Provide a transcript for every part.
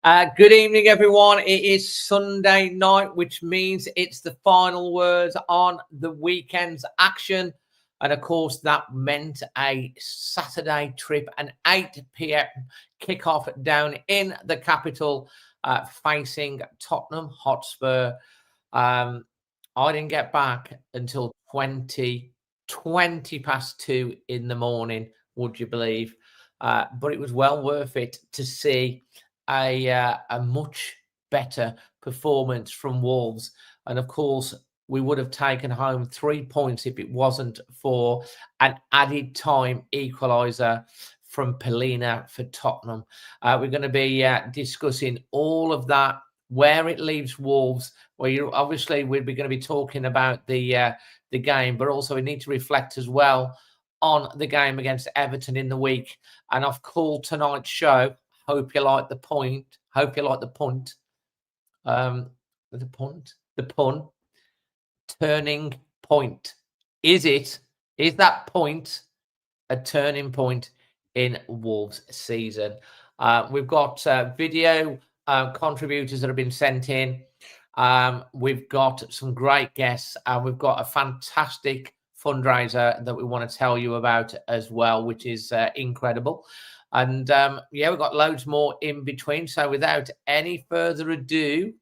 Good evening, everyone. It is Sunday night, which means it's the final words on the weekend's action. And of course, that meant a Saturday trip, an 8 p.m. kickoff down in the capital, facing Tottenham Hotspur. I didn't get back until 20 past 2 in the morning, would you believe? But it was well worth it to see a much better performance from Wolves. And of course, we would have taken home 3 points if it wasn't for an added time equaliser from Polina for Tottenham. We're going to be discussing all of that, where it leaves Wolves. Well, obviously we're going to be talking about the game, but also we need to reflect as well on the game against Everton in the week. And I've called tonight's show, hope you like the point. Hope you like the punt. The pun. Turning point. Is that point a turning point in Wolves season? We've got video contributors that have been sent in. We've got some great guests, and we've got a fantastic fundraiser that we want to tell you about as well, which is incredible. And we've got loads more in between. So without any further ado,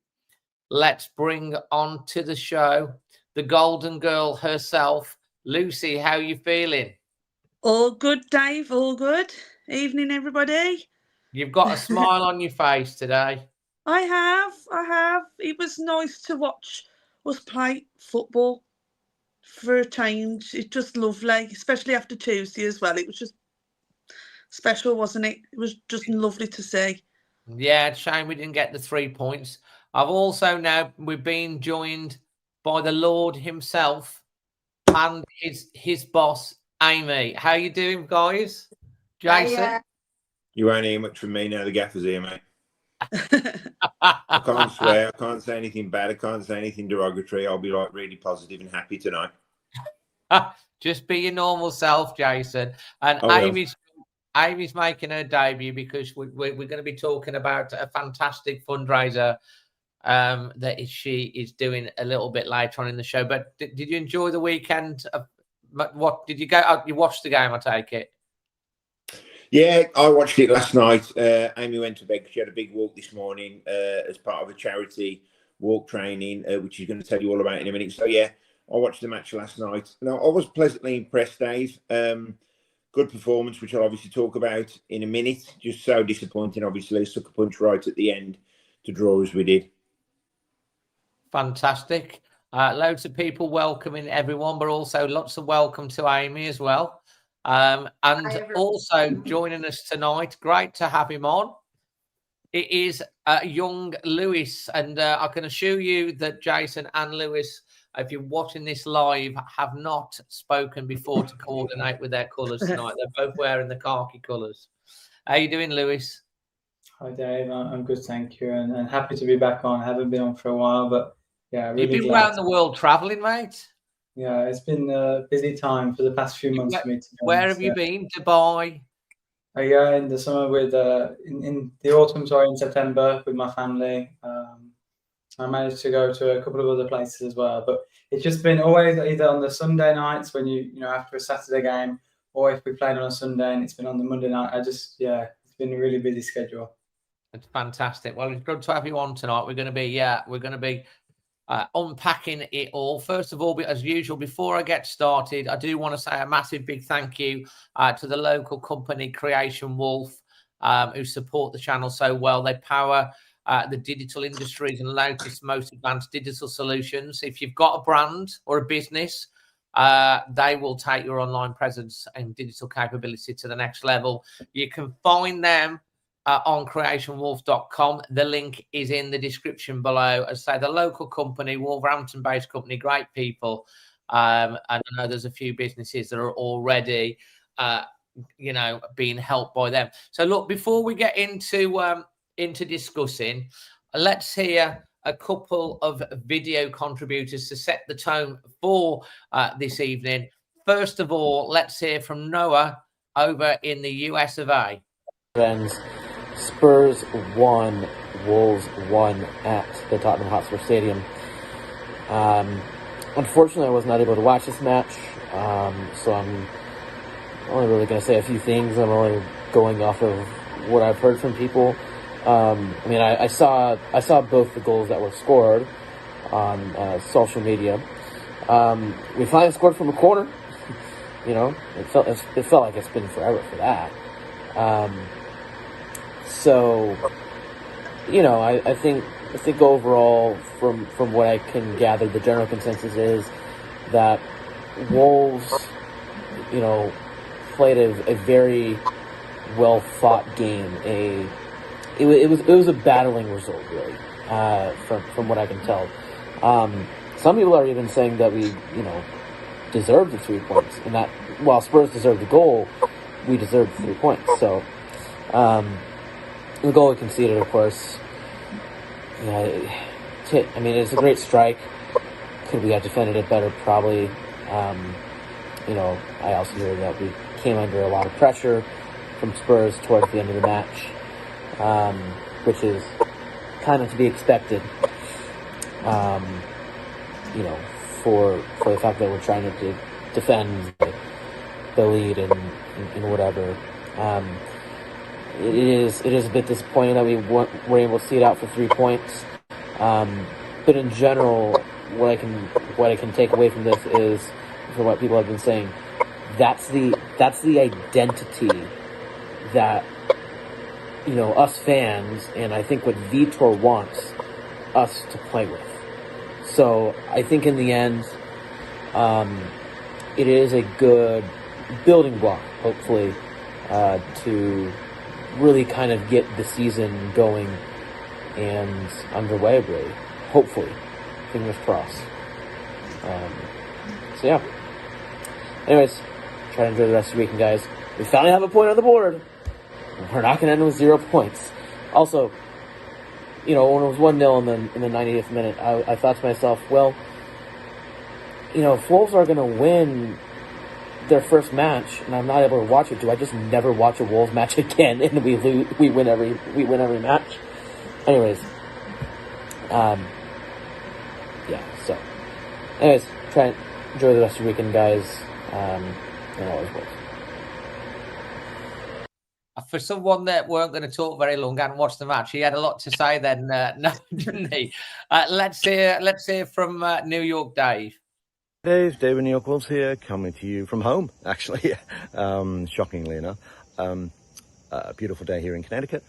let's bring on to the show the golden girl herself. Lucy, how are you feeling? All good, Dave. All good. Evening, everybody. You've got a smile on your face today. I have. It was nice to watch us play football for a change. It's just lovely, especially after Tuesday as well. It was just special, wasn't it? It was just lovely to see. Yeah, it's a shame we didn't get the 3 points. We've been joined by the Lord himself and his boss, Amy. How you doing, guys? Jason? You won't hear much from me now. The gaffer's here, mate. I can't swear. I can't say anything bad. I can't say anything derogatory. I'll be like really positive and happy tonight. Just be your normal self, Jason. And Amy's making her debut because we're going to be talking about a fantastic fundraiser that she is doing a little bit later on in the show. But did you enjoy the weekend? What did you go? You watched the game, I take it. Yeah, I watched it last night. Amy went to bed. She had a big walk this morning as part of a charity walk training, which she's going to tell you all about in a minute. So yeah, I watched the match last night. Now I was pleasantly impressed, Dave. Good performance, which I'll obviously talk about in a minute. Just so disappointing, obviously. Sucker punch right at the end to draw as we did. Fantastic. Loads of people welcoming everyone, but also lots of welcome to Amy as well. And also joining us tonight, great to have him on. It is young Lewis, and I can assure you that Jason and Lewis, if you're watching this live, have not spoken before to coordinate with their colours tonight. They're both wearing the khaki colours. How you doing, Lewis? Hi, Dave. I'm good, thank you, and happy to be back on. I haven't been on for a while, but yeah, really You've been around the world travelling, mate. Yeah, it's been a busy time for the past few months for me. Where have you been? Dubai? Yeah, in the summer with in the autumn, sorry, in September with my family. I managed to go to a couple of other places as well, but it's just been always either on the Sunday nights when you know after a Saturday game, or if we played on a Sunday and it's been on the Monday night. It's been a really busy schedule. It's fantastic. Well, it's good to have you on tonight. We're going to be unpacking it all. First of all, as usual, before I get started, I do want to say a massive big thank you to the local company Creation Wolf, who support the channel so well. They power the digital industries and latest, most advanced digital solutions. If you've got a brand or a business, they will take your online presence and digital capability to the next level. You can find them on creationwolf.com. The link is in the description below. As I say, the local company, Wolverhampton-based company, great people. And I know there's a few businesses that are already, being helped by them. So look, before we get into discussing, let's hear a couple of video contributors to set the tone for this evening. First of all, let's hear from Noah over in the US of A. Friends, Spurs won Wolves won at the Tottenham Hotspur Stadium. Unfortunately, I was not able to watch this match, so I'm only really going to say a few things. I'm only going off of what I've heard from people. I mean, I saw both the goals that were scored on social media. We finally scored from a corner. You know, it felt like it's been forever for that. So, you know, I think overall, from what I can gather, the general consensus is that Wolves, you know, played a very well fought game. It was a battling result, really, from what I can tell. Some people are even saying that we, you know, deserved the 3 points, and that while Spurs deserved the goal, we deserved 3 points. So, the goal we conceded, of course, yeah, I mean, it's a great strike. Could we have defended it better? Probably. You know, I also hear that we came under a lot of pressure from Spurs towards the end of the match, which is kind of to be expected. You know, for the fact that we're trying to defend the lead and whatever. It is a bit disappointing that we were able to see it out for 3 points. But in general, what I can take away from this is, from what people have been saying, that's the identity that, you know, us fans, and I think what Vitor wants us to play with. So I think in the end, it is a good building block, hopefully, to really kind of get the season going and underway, really. Hopefully. Fingers crossed. So yeah. Anyways, try to enjoy the rest of the weekend, guys. We finally have a point on the board. We're not going to end with 0 points. Also, you know, when it was 1-0 in the 90th minute, I thought to myself, well, you know, if Wolves are going to win their first match and I'm not able to watch it, do I just never watch a Wolves match again and we win every match? Anyways, yeah, so anyways, try and enjoy the rest of your weekend, guys, and always Wolves. For someone that weren't going to talk very long and watch the match, he had a lot to say then, no, didn't he? Let's hear from New York Dave. David New York Wolves here, coming to you from home, actually, shockingly enough. A beautiful day here in Connecticut.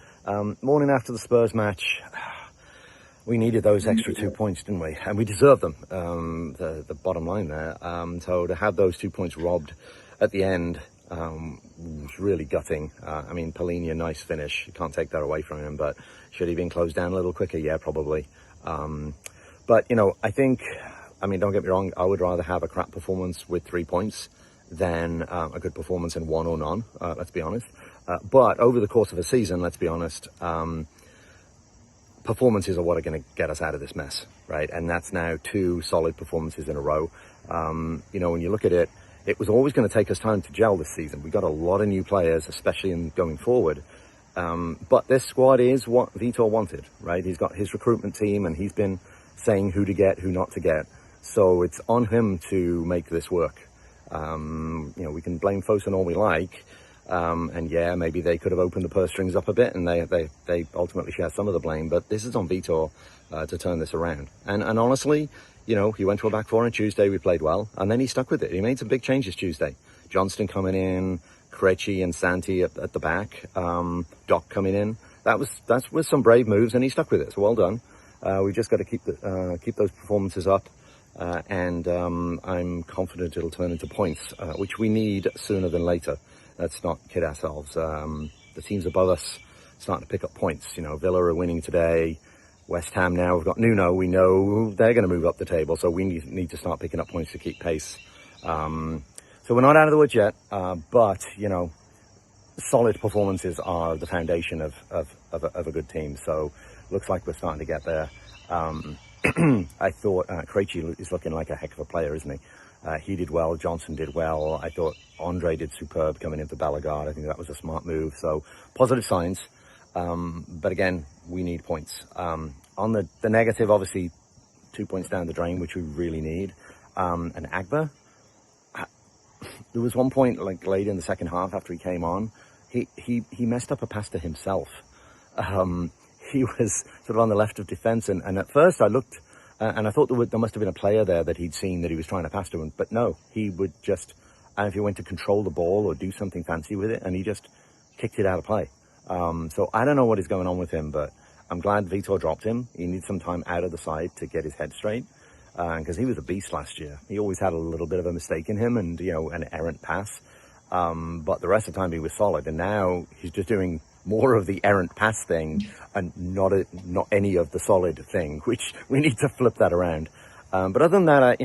Morning after the Spurs match, we needed those extra 2 points, didn't we? And we deserved them, the bottom line there. So to have those 2 points robbed at the end was really gutting. I mean, Polina, nice finish. You can't take that away from him, but should he have been closed down a little quicker? Yeah, probably. But, you know, I think... I mean, don't get me wrong, I would rather have a crap performance with 3 points than a good performance in one or none, let's be honest. But over the course of a season, let's be honest, performances are what are going to get us out of this mess, right? And that's now 2 solid performances in a row. You know, when you look at it, it was always going to take us time to gel this season. We got a lot of new players, especially in going forward. But this squad is what Vitor wanted, right? He's got his recruitment team and he's been saying who to get, who not to get. So it's on him to make this work. You know, we can blame Fosun all we like. And yeah, maybe they could have opened the purse strings up a bit and they ultimately share some of the blame. But this is on Vitor to turn this around. And honestly, you know, he went to a back four on Tuesday. We played well. And then he stuck with it. He made some big changes Tuesday. Johnston coming in, Krejci and Santi at the back, Doc coming in. That's with some brave moves and he stuck with it. So well done. We just got to keep those performances up. And I'm confident it'll turn into points, which we need sooner than later. Let's not kid ourselves. The teams above us starting to pick up points. You know, Villa are winning today. West Ham now, we've got Nuno. We know they're going to move up the table, so we need to start picking up points to keep pace. So we're not out of the woods yet, but, you know, solid performances are the foundation of a good team. So looks like we're starting to get there. I thought Krejci is looking like a heck of a player, isn't he? He did well. Johnson did well. I thought Andre did superb coming into Bellegarde. I think that was a smart move. So positive signs. But again, we need points. On the negative, obviously, 2 points down the drain, which we really need. And Agba, there was one point like late in the second half after he came on, he messed up a pass to himself. He was sort of on the left of defence, and at first I looked and I thought there must have been a player there that he'd seen that he was trying to pass to him, but no, he would just, and if he went to control the ball or do something fancy with it, and he just kicked it out of play. So I don't know what is going on with him, but I'm glad Vitor dropped him. He needs some time out of the side to get his head straight, because he was a beast last year. He always had a little bit of a mistake in him and, an errant pass. But the rest of the time he was solid, and now he's just doing more of the errant pass thing and not any of the solid thing, which we need to flip that around. But other than that,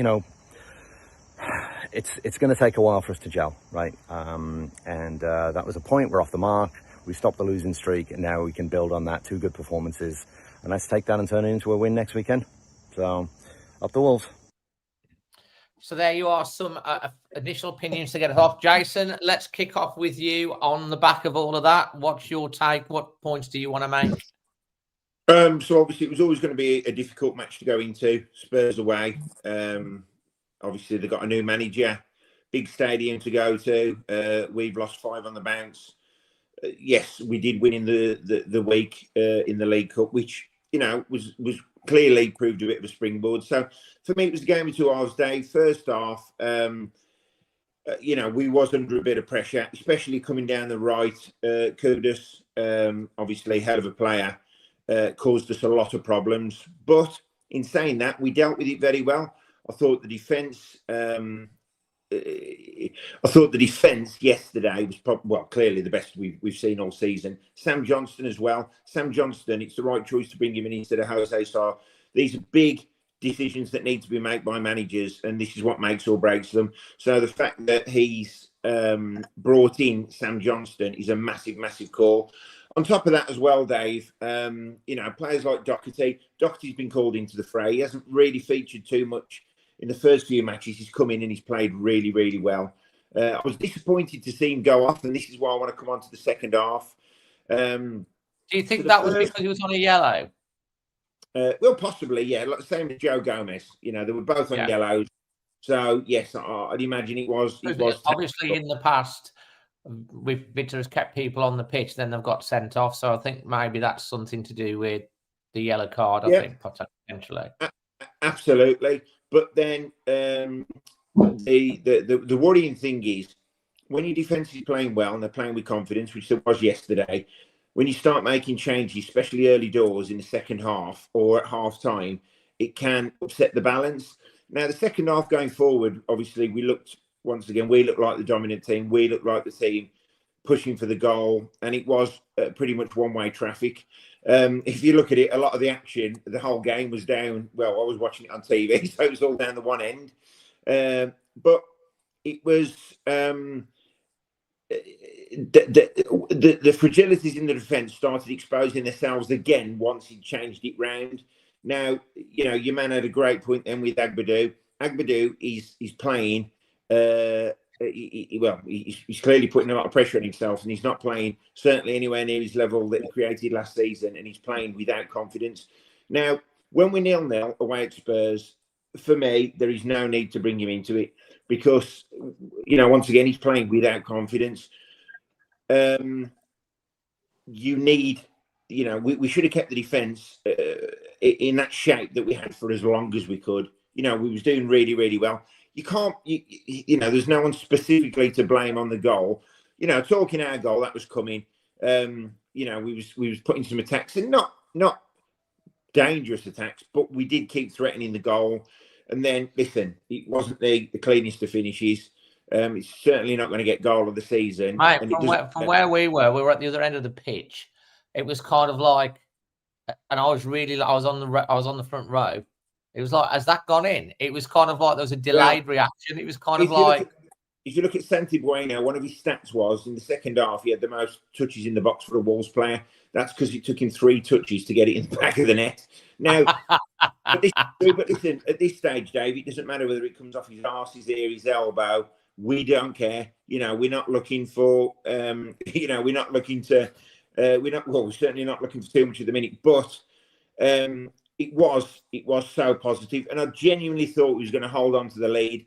it's going to take a while for us to gel, right? And that was a point. We're off the mark. We stopped the losing streak, and now we can build on that. 2 good performances, and let's take that and turn it into a win next weekend. So, up the Wolves. So there you are, some initial opinions to get us off. Jason, let's kick off with you on the back of all of that. What's your take? What points do you want to make? So obviously it was always going to be a difficult match to go into. Spurs away. Obviously they've got a new manager, big stadium to go to. We've lost 5 on the bounce. Yes, we did win in the week in the League Cup, which was clearly proved a bit of a springboard. So for me, it was the game of 2 halves, Dave. First half, we was under a bit of pressure, especially coming down the right. Kudus, obviously hell of a player, caused us a lot of problems. But in saying that, we dealt with it very well. I thought the defence. Yesterday was clearly the best we've seen all season. Sam Johnston as well. Sam Johnston, it's the right choice to bring him in instead of Jose Sarr. These are big decisions that need to be made by managers, and this is what makes or breaks them. So the fact that he's brought in Sam Johnston is a massive, massive call. On top of that as well, Dave, players like Doherty. Doherty's been called into the fray. He hasn't really featured too much in the first few matches. He's come in and he's played really, really well. I was disappointed to see him go off, and this is why I want to come on to the second half. Do you think that was because he was on a yellow? Well, possibly, yeah. Like the same as Joe Gomez. They were both on yellows. So, yes, I'd imagine it was obviously, in the past, Victor has kept people on the pitch, then they've got sent off. So I think maybe that's something to do with the yellow card, I think, potentially. Absolutely. But then the worrying thing is when your defence is playing well and they're playing with confidence, which there was yesterday, when you start making changes, especially early doors in the second half or at half time, it can upset the balance. Now, the second half going forward, obviously, we looked like the dominant team. We looked like the team pushing for the goal, and it was pretty much one-way traffic. If you look at it, a lot of the action, the whole game was down. Well, I was watching it on TV, so it was all down the one end. But it was the fragilities in the defence started exposing themselves again once he changed it round. Now, your man had a great point then with Agbadou. Agbadou is playing. He's clearly putting a lot of pressure on himself, and he's not playing certainly anywhere near his level that he created last season, and he's playing without confidence. Now, when we're 0-0 away at Spurs, for me, there is no need to bring him into it because, once again, he's playing without confidence. You need, we should have kept the defence in that shape that we had for as long as we could. We was doing really, really well. You can't, there's no one specifically to blame on the goal. Talking our goal, that was coming. We was putting some attacks and not dangerous attacks, but we did keep threatening the goal. And then, listen, it wasn't the cleanest of finishes. It's certainly not going to get goal of the season. Mate, from where we were at the other end of the pitch. It was kind of like, and I was on the front row. It was like, has that gone in? It was kind of like there was a delayed reaction. It was kind of like... If you look at Santi Bueno, one of his stats was in the second half, he had the most touches in the box for a Wolves player. That's because it took him 3 touches to get it in the back of the net. Now, but listen, at this stage, Dave, it doesn't matter whether it comes off his arse, his ear, his elbow. We don't care. We're not looking for, we're not looking to We're certainly not looking for too much at the minute, but it was so positive, and I genuinely thought we was going to hold on to the lead,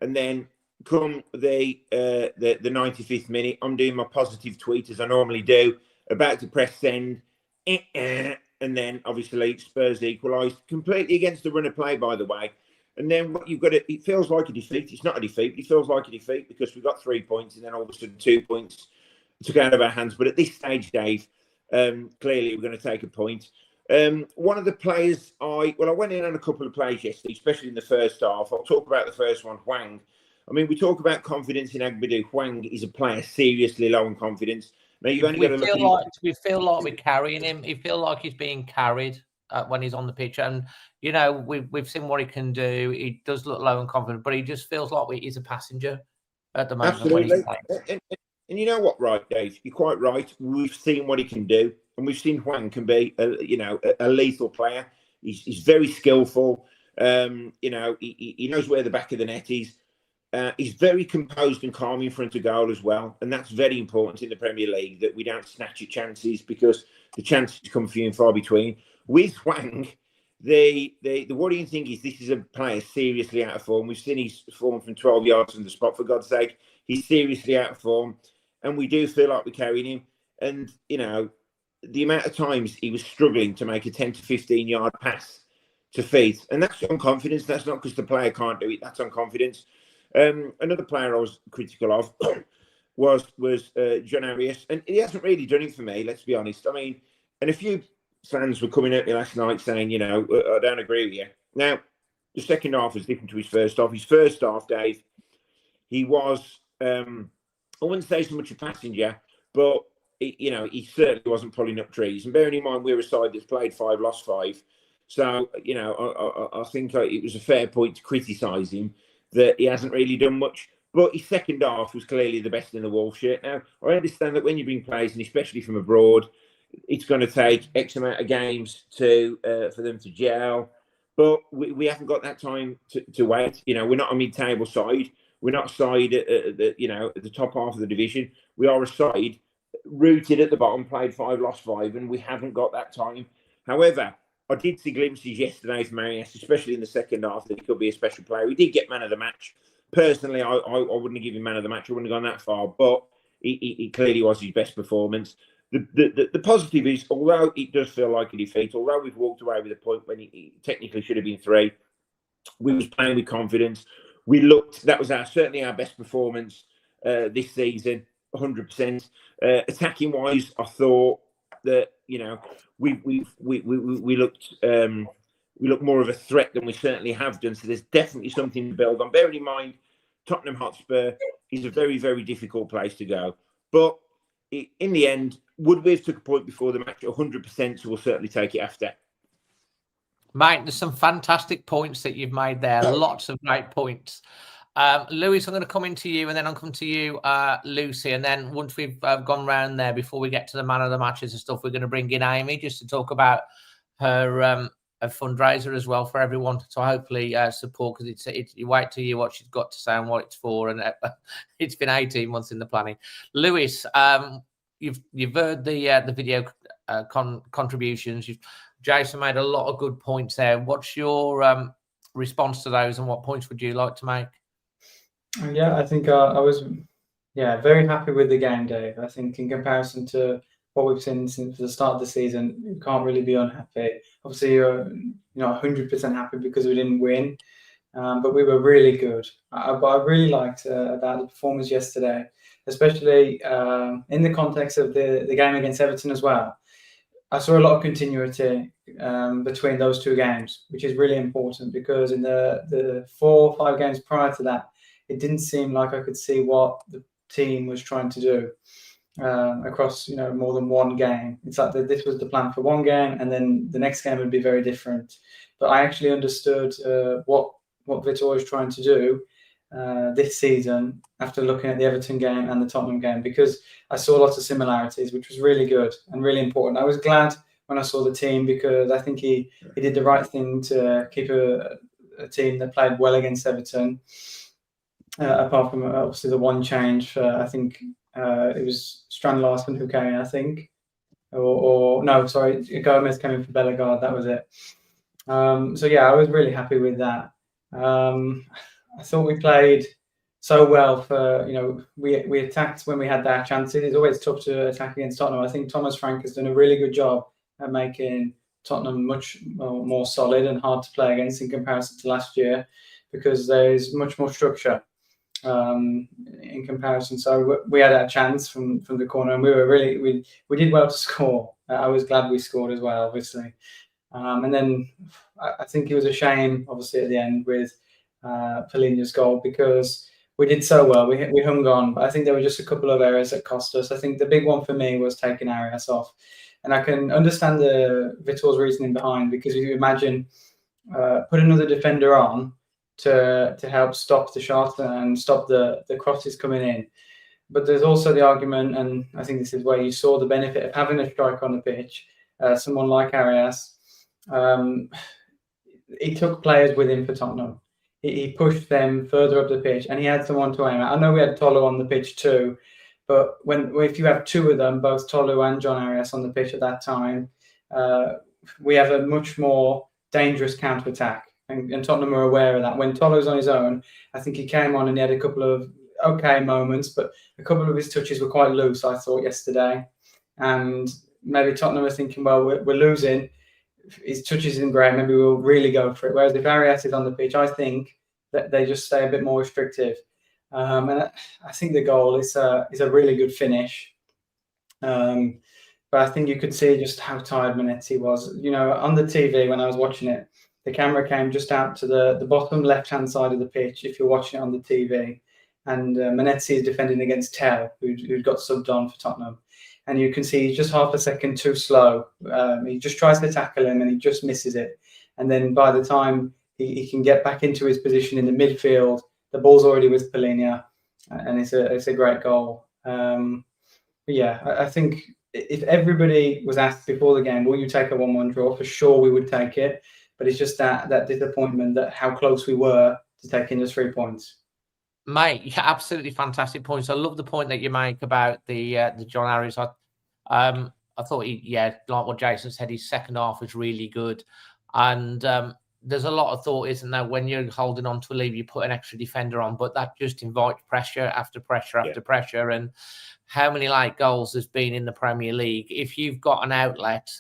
and then come the 95th minute, I'm doing my positive tweet as I normally do, about to press send, and then obviously Spurs equalised completely against the run of play, by the way. And then what you've got, it feels like a defeat. It's not a defeat, but it feels like a defeat because we got 3 points, and then all of a sudden 2 points took out of our hands. But at this stage, Dave, clearly we're going to take a point. One of the players, I went in on a couple of plays yesterday, especially in the first half. I'll talk about the first one, Hwang. I mean, we talk about confidence in Agbadu. Hwang is a player seriously low on confidence. Now, you've only got to look at we feel like we're carrying him. He feel like he's being carried when he's on the pitch. And, you know, we've seen what he can do. He does look low on confidence, but he just feels like he's a passenger at the moment. Absolutely. When he's playing. And you know what, right, Dave? You're quite right. We've seen what he can do. And we've seen Hwang can be, a lethal player. He's very skillful. He knows where the back of the net is. He's very composed and calm in front of goal as well. And that's very important in the Premier League, that we don't snatch at chances, because the chances come few and far between. With Hwang, the worrying thing is this is a player seriously out of form. We've seen his form from 12 yards from the spot, for God's sake. He's seriously out of form. And we do feel like we're carrying him. And, the amount of times he was struggling to make a 10 to 15 yard pass to feet. And that's on confidence. That's not because the player can't do it. That's on confidence. Another player I was critical of was John Arias. And he hasn't really done it for me, let's be honest. I mean, and a few fans were coming at me last night saying, I don't agree with you. Now, the second half was different to his first half. His first half, Dave, he was, I wouldn't say so much a passenger, but he certainly wasn't pulling up trees. And bearing in mind, we're a side that's played 5, lost 5. So, I think it was a fair point to criticise him that he hasn't really done much. But his second half was clearly the best in the Wolves shirt. Now, I understand that when you bring players, and especially from abroad, it's going to take X amount of games for them to gel. But we haven't got that time to wait. We're not a mid-table side. We're not a side at the top half of the division. We are a side rooted at the bottom, played 5, lost 5, and we haven't got that time. However, I did see glimpses yesterday from Arias, especially in the second half, that he could be a special player. He did get man of the match. Personally, I wouldn't have given him man of the match. I wouldn't have gone that far, but it clearly was his best performance. The positive is, although it does feel like a defeat, although we've walked away with a point when it technically should have been 3, we was playing with confidence. That was certainly our best performance this season, 100%. Attacking wise, I thought that we looked more of a threat than we certainly have done. So there's definitely something to build on. Bearing in mind, Tottenham Hotspur is a very, very difficult place to go. But in the end, would we have took a point before the match? 100%. So we'll certainly take it after. Mate, there's some fantastic points that you've made there. Lots of great points. Lewis, I'm going to come into you, and then I'll come to you, Lucy. And then once we've gone round there, before we get to the man of the matches and stuff, we're going to bring in Amy just to talk about her fundraiser as well for everyone to hopefully support, because you wait till you what she's got to say and what it's for, and it's been 18 months in the planning. Lewis, you've heard the video contributions. Jason made a lot of good points there. What's your response to those, and what points would you like to make? Yeah, I think I was very happy with the game, Dave. I think in comparison to what we've seen since the start of the season, you can't really be unhappy. Obviously, you're not 100% happy because we didn't win, but we were really good. But I really liked about the performance yesterday, especially in the context of the game against Everton as well. I saw a lot of continuity between those two games, which is really important, because in the 4 or 5 games prior to that, it didn't seem like I could see what the team was trying to do across more than one game. It's like this was the plan for one game, and then the next game would be very different. But I actually understood what Vitor was trying to do this season after looking at the Everton game and the Tottenham game, because I saw lots of similarities, which was really good and really important. I was glad when I saw the team, because I think he did the right thing to keep a team that played well against Everton. Apart from obviously the one change, I think it was Strand Larsen who came in, I think. or no, sorry, Gomez came in for Bellegarde. That was it. So yeah, I was really happy with that. I thought we played so well for, we attacked when we had our chances. It's always tough to attack against Tottenham. I think Thomas Frank has done a really good job at making Tottenham much more solid and hard to play against in comparison to last year, because there's much more structure in comparison. So we had our chance from the corner, and we did well to score. I was glad we scored as well, obviously. And then I think it was a shame, obviously, at the end with Polina's goal, because we did so well. We hung on, but I think there were just a couple of errors that cost us. I think the big one for me was taking Arias off. And I can understand the Vitor's reasoning behind, because if you imagine put another defender on to help stop the shot and stop the crosses coming in. But there's also the argument, and I think this is where you saw the benefit of having a striker on the pitch, someone like Arias. He took players with him for Tottenham. He pushed them further up the pitch, and he had someone to aim at. I know we had Tolo on the pitch too, but if you have two of them, both Tolo and John Arias on the pitch at that time, we have a much more dangerous counter-attack. And Tottenham are aware of that. When Tolo's on his own, I think he came on and he had a couple of okay moments, but a couple of his touches were quite loose, I thought, yesterday. And maybe Tottenham are thinking, well, we're losing. His touches isn't great, maybe we'll really go for it. Whereas if Arias is on the pitch, I think that they just stay a bit more restrictive. And I think the goal is a really good finish. But I think you could see just how tired Manetti was. On the TV when I was watching it, the camera came just out to the bottom left-hand side of the pitch if you're watching it on the TV. And Manetti is defending against Tell, who'd got subbed on for Tottenham. And you can see he's just half a second too slow. He just tries to tackle him and he just misses it. And then by the time he can get back into his position in the midfield, the ball's already with Polina, and it's a great goal. But yeah, I think if everybody was asked before the game, will you take a 1-1 draw? For sure we would take it. But it's just that disappointment that how close we were to taking the 3 points. Mate, absolutely fantastic points. I love the point that you make about the John Arias. I thought like what Jason said, his second half was really good. And there's a lot of thought, isn't there, when you're holding on to a lead, you put an extra defender on, but that just invites pressure after pressure after pressure. And how many late goals there's been in the Premier League? If you've got an outlet,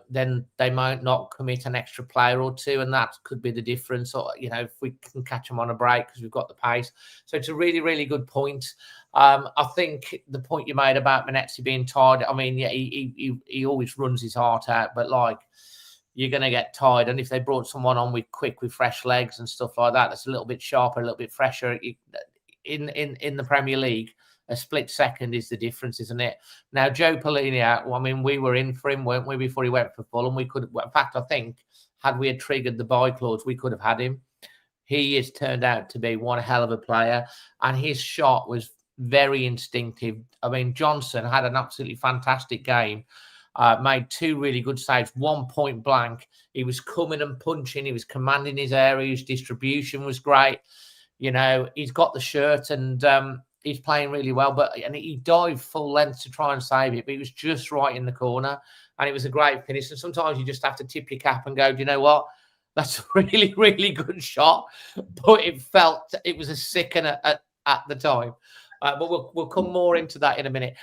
then they might not commit an extra player or two, and that could be the difference. Or if we can catch them on a break because we've got the pace. So it's a really, really good point. I think the point you made about Manetti being tired. I mean, yeah, he always runs his heart out, but you're going to get tired. And if they brought someone on with fresh legs and stuff like that, that's a little bit sharper, a little bit fresher in the Premier League. A split second is the difference, isn't it? Now, Joe Polina, I mean, we were in for him, weren't we, before he went for Fulham? We could, in fact, I think, had we had triggered the buy clause, we could have had him. He has turned out to be one hell of a player, and his shot was very instinctive. I mean, Johnson had an absolutely fantastic game, made 2 really good saves, 1 point blank. He was coming and punching, he was commanding his area, his distribution was great. He's got the shirt and he's playing really well, and he dived full length to try and save it, but he was just right in the corner, and it was a great finish. And sometimes you just have to tip your cap and go, do you know what? That's a really, really good shot, but it was a sickener at the time. But we'll come more into that in a minute.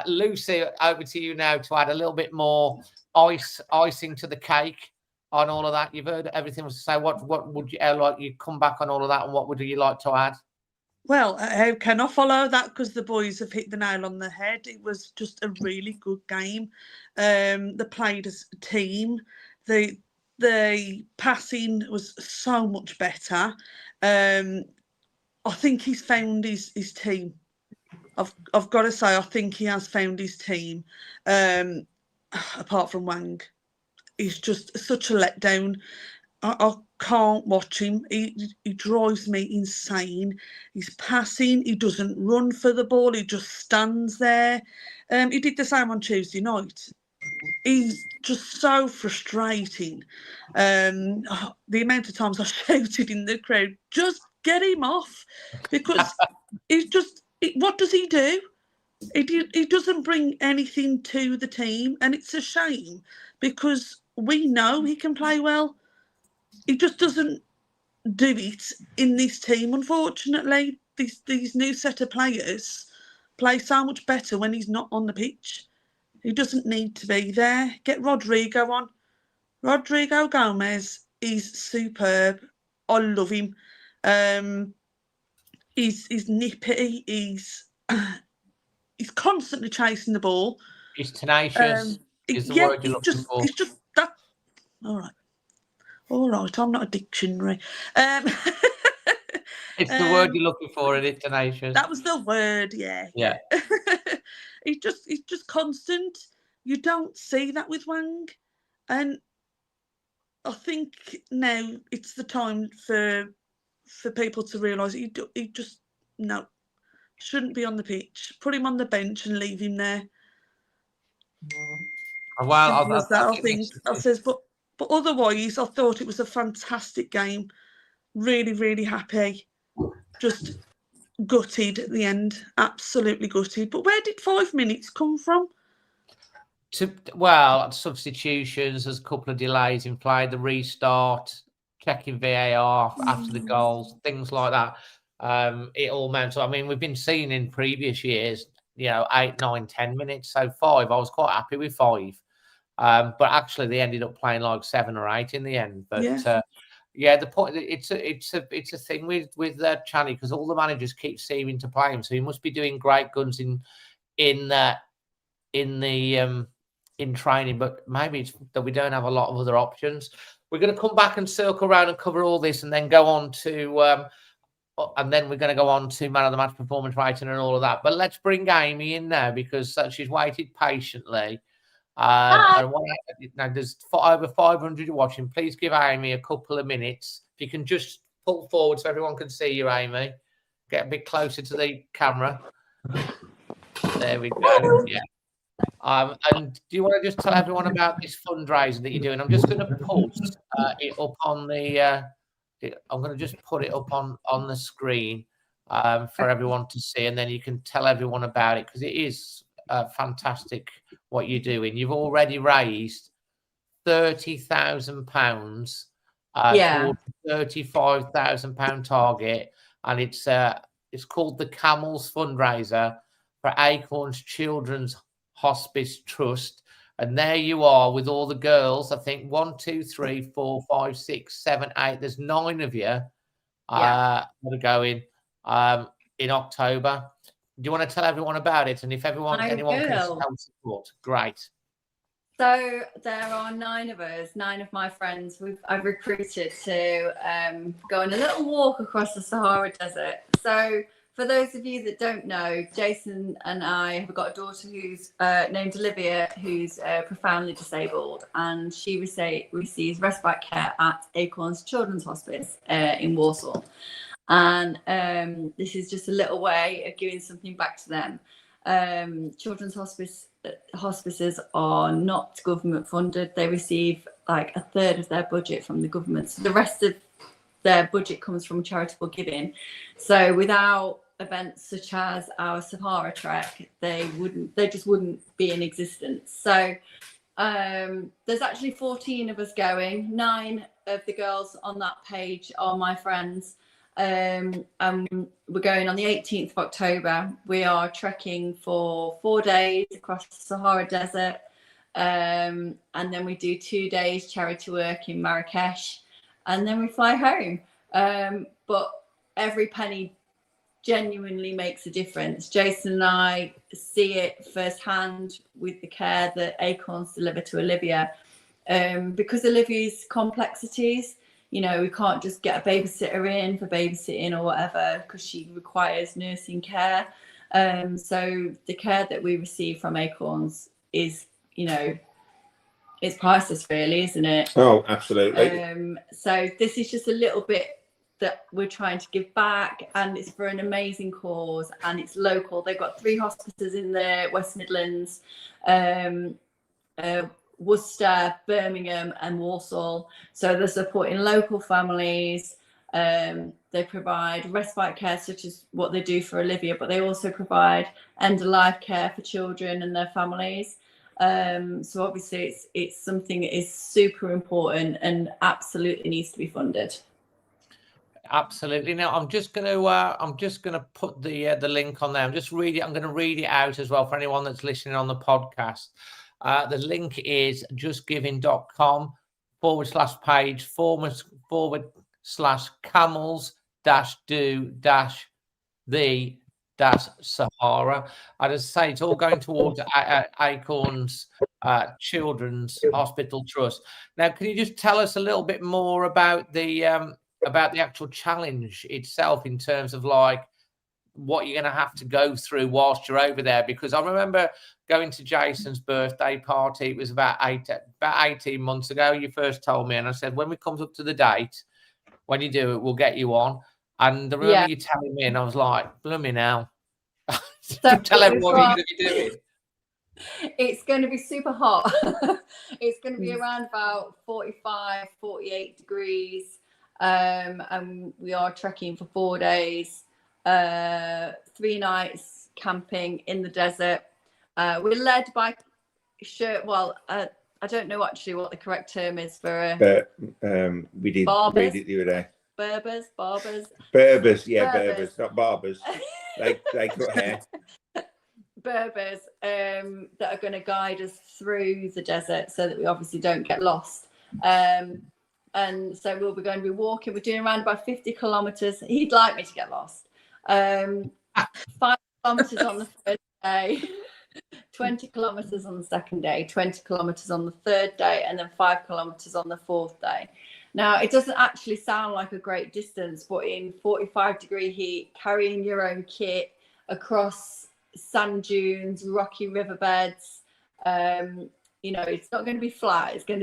Lucy, over to you now to add a little bit more icing to the cake on all of that. You've heard everything was to say. What would you like? You come back on all of that, and what would you like to add? Well, how can I follow that? Because the boys have hit the nail on the head. It was just a really good game. They played as a team. The passing was so much better. I think he's found his team. I've got to say, I think he has found his team. Apart from Wang, he's just such a letdown. I can't watch him. He drives me insane. He's passing. He doesn't run for the ball. He just stands there. He did the same on Tuesday night. He's just so frustrating. The amount of times I shouted in the crowd, just get him off, because he's just. What does he do? He doesn't bring anything to the team, and it's a shame because we know he can play well. He just doesn't do it in this team, unfortunately. These new set of players play so much better when he's not on the pitch. He doesn't need to be there. Get Rodrigo on. Rodrigo Gomez is superb. I love him. He's nippy. He's constantly chasing the ball. He's tenacious. Is the word you're looking for. It's just that. All right. I'm not a dictionary. It's the word you're looking for, and it's tenacious. That was the word. Yeah. He's just constant. You don't see that with Wang, and I think now it's the time for people to realise he just shouldn't be on the pitch. Put him on the bench and leave him there. Well, I think. But otherwise, I thought it was a fantastic game. Really, really happy. Just gutted at the end. Absolutely gutted. But where did 5 minutes come from? Substitutions. There's a couple of delays in play. The restart, checking VAR after the goals, things like that. It all meant. I mean, we've been seeing in previous years, 8, 9, 10 minutes. So 5, I was quite happy with 5. But actually, they ended up playing like 7 or 8 in the end. But the point, it's a thing with Channy, because all the managers keep seeming to play him, so he must be doing great guns in training. But maybe it's that we don't have a lot of other options. We're going to come back and circle around and cover all this, and then go on to. And then we're going to go on to man of the match, performance rating, and all of that. But let's bring Amy in now, because she's waited patiently. And now there's over 500 watching. Please give Amy a couple of minutes. If you can just pull forward so everyone can see you, Amy. Get a bit closer to the camera. There we go. Yeah. And do you want to just tell everyone about this fundraiser that you're doing? I'm just going to post it up on the. I'm going to just put it up on the screen for everyone to see, and then you can tell everyone about it, because it is fantastic what you're doing. You've already raised £30,000 towards £35,000 target, and it's called the Camels Fundraiser for Acorns Children's Hospice Trust. And there you are with all the girls. I think 1, 2, 3, 4, 5, 6, 7, 8. There's 9 of you that are going in October. Do you want to tell everyone about it? And if anyone can help support, great. So there are 9 of us, 9 of my friends. I've recruited to go on a little walk across the Sahara Desert. So for those of you that don't know, Jason and I have got a daughter who's named Olivia, who's profoundly disabled, and she receives respite care at Acorns Children's Hospice in Warsaw. And this is just a little way of giving something back to them. Children's hospices are not government funded. They receive like a third of their budget from the government. So the rest of their budget comes from charitable giving. So without events such as our Sahara Trek, they just wouldn't be in existence. So there's actually 14 of us going. 9 of the girls on that page are my friends. We're going on the 18th of October. We are trekking for 4 days across the Sahara Desert. And then we do 2 days charity work in Marrakesh. And then we fly home. But every penny genuinely makes a difference. Jason and I see it firsthand with the care that Acorns deliver to Olivia. Because Olivia's complexities, we can't just get a babysitter in for babysitting or whatever, because she requires nursing care. So the care that we receive from Acorns is, it's priceless, really, isn't it? Oh, absolutely. So this is just a little bit that we're trying to give back, and it's for an amazing cause, and it's local. They've got 3 hospices in the West Midlands, Worcester, Birmingham and Walsall. So they're supporting local families, They provide respite care, such as what they do for Olivia, but they also provide end-of-life care for children and their families. So obviously it's something that is super important and absolutely needs to be funded. Absolutely. Now I'm just gonna put the link on there. I'm going to read it out as well for anyone that's listening on the podcast. The link is justgiving.com/page/camels-do-the-Sahara. I just say it's all going towards Acorns Children's Hospital Trust. Now, can you just tell us a little bit more about the actual challenge itself, in terms of like what you're going to have to go through whilst you're over there? Because I remember going to Jason's birthday party. It was about 18 months ago. You first told me, and I said, when we come up to the date, when you do it, we'll get you on. And I remember you telling me, and I was like, blooming hell. So tell everyone what you're going to be doing. It's going to be super hot. It's going to be around about 45, 48 degrees. And we are trekking for 4 days, 3 nights camping in the desert. We're led by I don't know actually what the correct term is for we did barbers. read it the other day. Berbers, not barbers. They cut hair. Berbers that are going to guide us through the desert so that we obviously don't get lost. And so we'll be going to be walking. We're doing around about 50 kilometers. He'd like me to get lost. 5 kilometers on the first day, 20 kilometers on the second day, 20 kilometers on the third day, and then 5 kilometers on the fourth day. Now, it doesn't actually sound like a great distance, but in 45-degree heat, carrying your own kit across sand dunes, rocky riverbeds, it's not going to be flat. It's going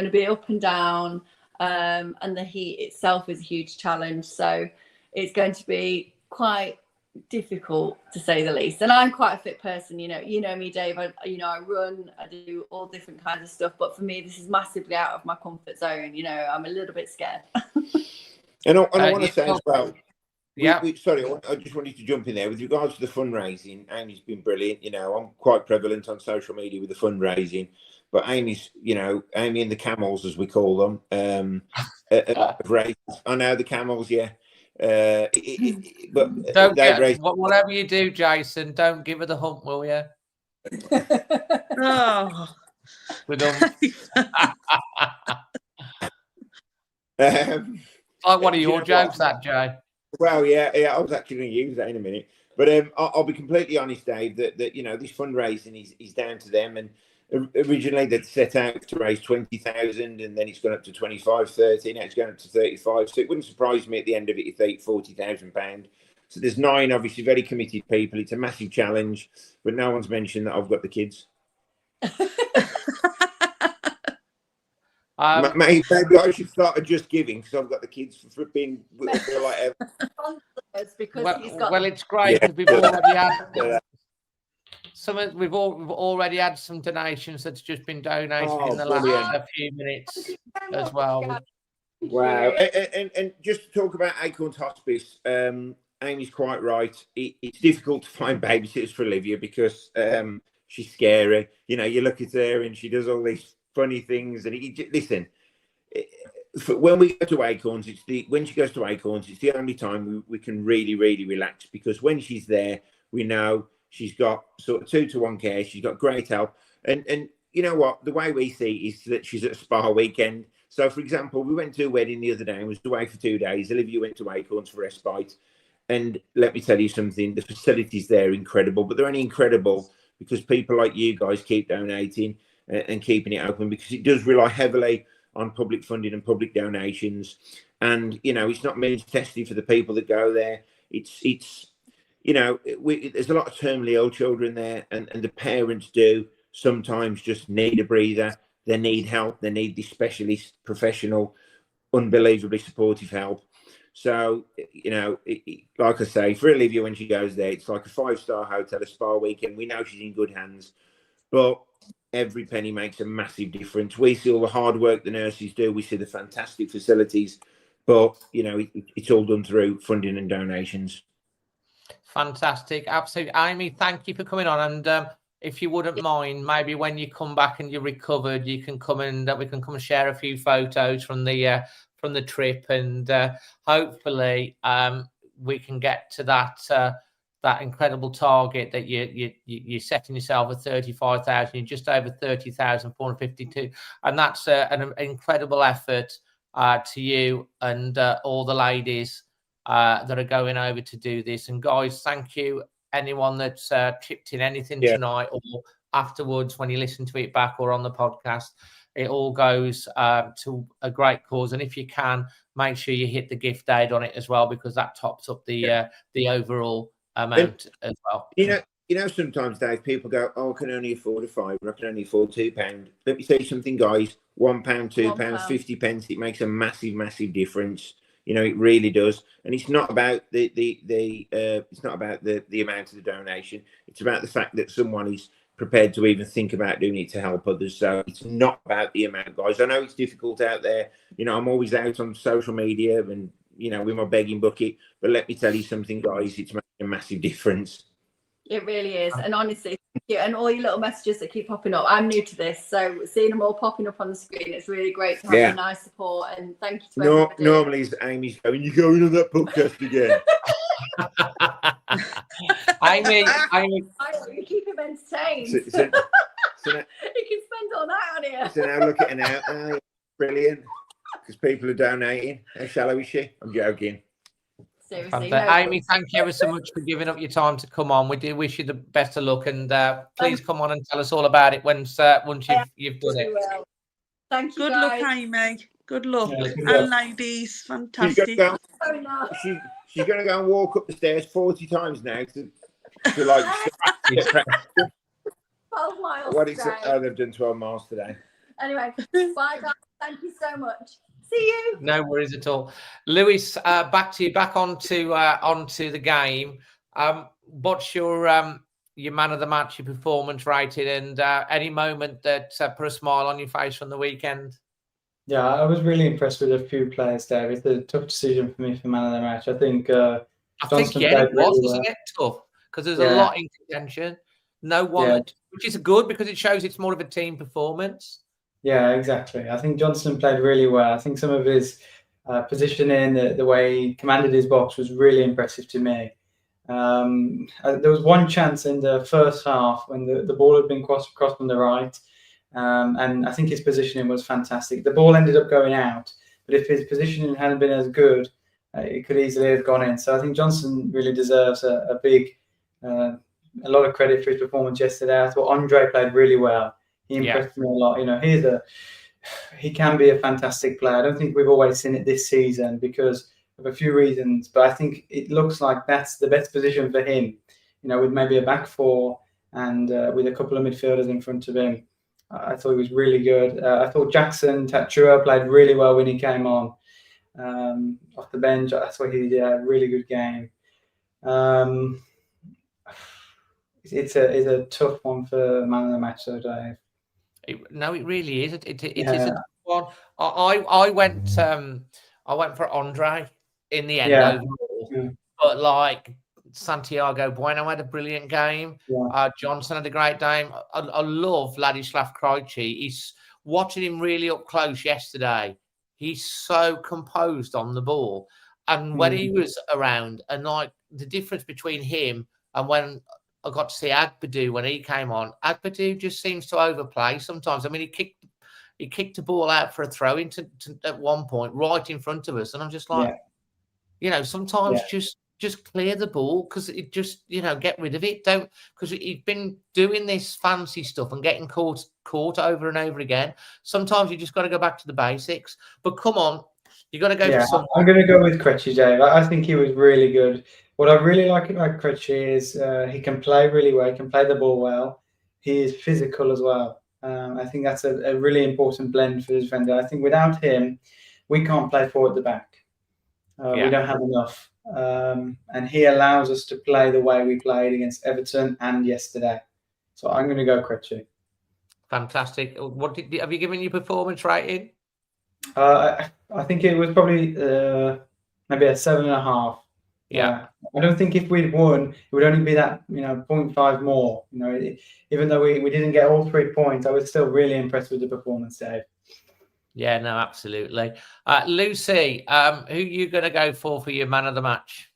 to be up and down, and the heat itself is a huge challenge. So it's going to be quite difficult, to say the least. And I'm quite a fit person, you know me, Dave. I run, I do all different kinds of stuff. But for me, this is massively out of my comfort zone. I'm a little bit scared. And I want to say as well. Yeah. Sorry, I just wanted to jump in there with regards to the fundraising. Amy's been brilliant. I'm quite prevalent on social media with the fundraising, but Amy's, Amy and the camels, as we call them, raised. I know the camels, yeah. But whatever you do, Jason, don't give her the hump, will you? Oh. With them. Like one of your jokes, that, Jay. Well, yeah, I was actually going to use that in a minute. But I'll be completely honest, Dave, that this fundraising is down to them. And originally they'd set out to raise 20,000, and then it's gone up to 25, 30. Now it's going up to 35. So it wouldn't surprise me at the end of it if they hit £40,000. So there's 9 obviously very committed people. It's a massive challenge, but no one's mentioned that I've got the kids. Maybe I should start just giving, because I've got the kids for being like well, it's great because we've already had we've already had some donations that's just been donated in the last few minutes as well. Wow. And just to talk about Acorns Hospice, Amy's quite right. It's difficult to find babysitters for Olivia because she's scary. You look at her and she does all these funny things. And listen, when we go to Acorns, when she goes to Acorns, it's the only time we can really, really relax, because when she's there, we know she's got sort of 2-to-1 care. She's got great help. And you know what? The way we see is that she's at a spa weekend. So, for example, we went to a wedding the other day and was away for 2 days. Olivia went to Acorns for respite. And let me tell you something, the facilities there are incredible, but they're only incredible because people like you guys keep donating and keeping it open, because it does rely heavily on public funding and public donations. And, it's not means testing for the people that go there. It's there's a lot of terminally ill children there, and the parents do sometimes just need a breather. They need help. They need this specialist, professional, unbelievably supportive help. So, like I say, for Olivia, when she goes there, it's like a 5-star hotel, a spa weekend. We know she's in good hands, but every penny makes a massive difference. We see all the hard work the nurses do. We see the fantastic facilities but it's all done through funding and donations. Fantastic, absolutely. Amy, thank you for coming on. And if you wouldn't mind, maybe when you come back and you're recovered, you can come and we can come and share a few photos from the trip, and hopefully we can get to that incredible target that you're setting yourself at 35,000. You're just over 30,452, and that's an incredible effort to you and all the ladies that are going over to do this. And guys, thank you. Anyone that's chipped in anything tonight or afterwards when you listen to it back or on the podcast, it all goes to a great cause. And if you can, make sure you hit the gift aid on it as well, because that tops up the overall amount as well. Sometimes, Dave, people go, "Oh, I can only afford a £5, I can only afford £2." Let me tell you something, guys. £1, £2, 50 pence. It makes a massive, massive difference. It really does. And it's not about it's not about the amount of the donation. It's about the fact that someone is prepared to even think about doing it to help others. So it's not about the amount, guys. I know it's difficult out there. I'm always out on social media and with my begging bucket. But let me tell you something, guys. It's making a massive difference. It really is. And honestly, thank you. And all your little messages that keep popping up. I'm new to this, so seeing them all popping up on the screen, it's really great to have your nice support. And thank you to everybody. Normally, Amy's going, "You're going on that podcast again." Amy, you keep him entertained. So you can spend all night on here. So now look at her now. Brilliant. Because people are donating. How shallow is she? I'm joking. Seriously, Amy, thank you ever so much for giving up your time to come on. We do wish you the best of luck, and please come on and tell us all about it once you've done it. Thank you. Good guys. luck, Amy. Good luck. Yeah, And ladies, fantastic. She's going to go and walk up the stairs 40 times now to like 12 miles today. Oh, they've done 12 miles today. Anyway, bye guys. Thank you so much. See you. No worries at all. Lewis, back to you, back onto the game. What's your man of the match, your performance rated, and any moment that put a smile on your face from the weekend? Yeah, I was really impressed with a few players there. It's a tough decision for me for man of the match. I think it was, wasn't it? Tough, because there's a lot in contention. No one, which is good because it shows it's more of a team performance. Yeah, exactly. I think Johnson played really well. I think some of his positioning, the way he commanded his box was really impressive to me. There was one chance in the first half when the ball had been crossed on the right, and I think his positioning was fantastic. The ball ended up going out, but if his positioning hadn't been as good, it could easily have gone in. So I think Johnson really deserves a lot of credit for his performance yesterday. I thought Andre played really well. He impressed me a lot. He can be a fantastic player. I don't think we've always seen it this season because of a few reasons, but I think it looks like that's the best position for him. With maybe a back four and with a couple of midfielders in front of him. I thought he was really good. I thought Jackson Tatua played really well when he came on off the bench. I thought he did a really good game. It's a tough one for man of the match, though, Dave. No, it really is. It is a tough one. I went for Andre in the end overall, but like Santiago Bueno had a brilliant game. Johnson had a great game. I love Ladislav Krejci. He's watching him really up close yesterday. He's so composed on the ball, and when he was around, and like the difference between him and when I got to see Agbadou when he came on. Agbadou just seems to overplay sometimes. I mean, he kicked the ball out for a throw into at one point right in front of us, and I'm just like, sometimes just clear the ball because it just get rid of it. Don't, because he's been doing this fancy stuff and getting caught over and over again. Sometimes you just got to go back to the basics. But come on, you got to go for something. I'm going to go with Krejci, Dave. I think he was really good. What I really like about Krejci is he can play really well. He can play the ball well. He is physical as well. I think that's a really important blend for the defender. I think without him, we can't play forward at the back. We don't have enough. And he allows us to play the way we played against Everton and yesterday. So I'm going to go Krejci. Fantastic. Have you given your performance rating? I think it was probably maybe a 7.5. Yeah. I don't think if we'd won, it would only be that 0.5 more. Even though we didn't get all 3 points, I was still really impressed with the performance, Dave. Yeah, no, absolutely. Lucy, who are you going to go for your man of the match?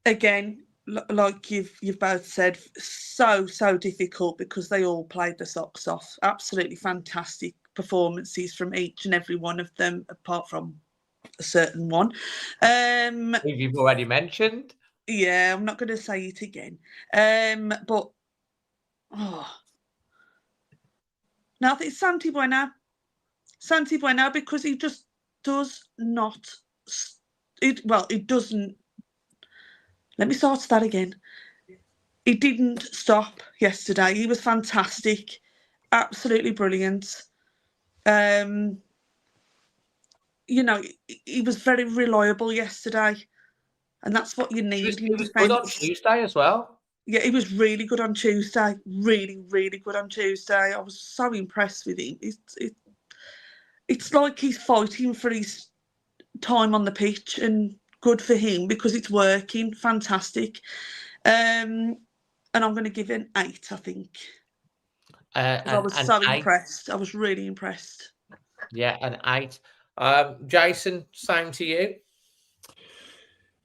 Again, like you've both said, so difficult because they all played the socks off. Absolutely fantastic performances from each and every one of them, apart from a certain one. Who you've already mentioned. Yeah, I'm not going to say it again. But now I think it's Santi Bueno, because he just does not. It doesn't. Let me start that again. He didn't stop yesterday. He was fantastic, absolutely brilliant. He was very reliable yesterday, and that's what you need. He was good on Tuesday as well. Yeah, he was really good on Tuesday. Really, really good on Tuesday. I was so impressed with him. It's like he's fighting for his time on the pitch, and good for him because it's working. Fantastic. And I'm going to give it an 8, I think. I was so impressed. I was really impressed. Yeah, an 8. Jason, same to you.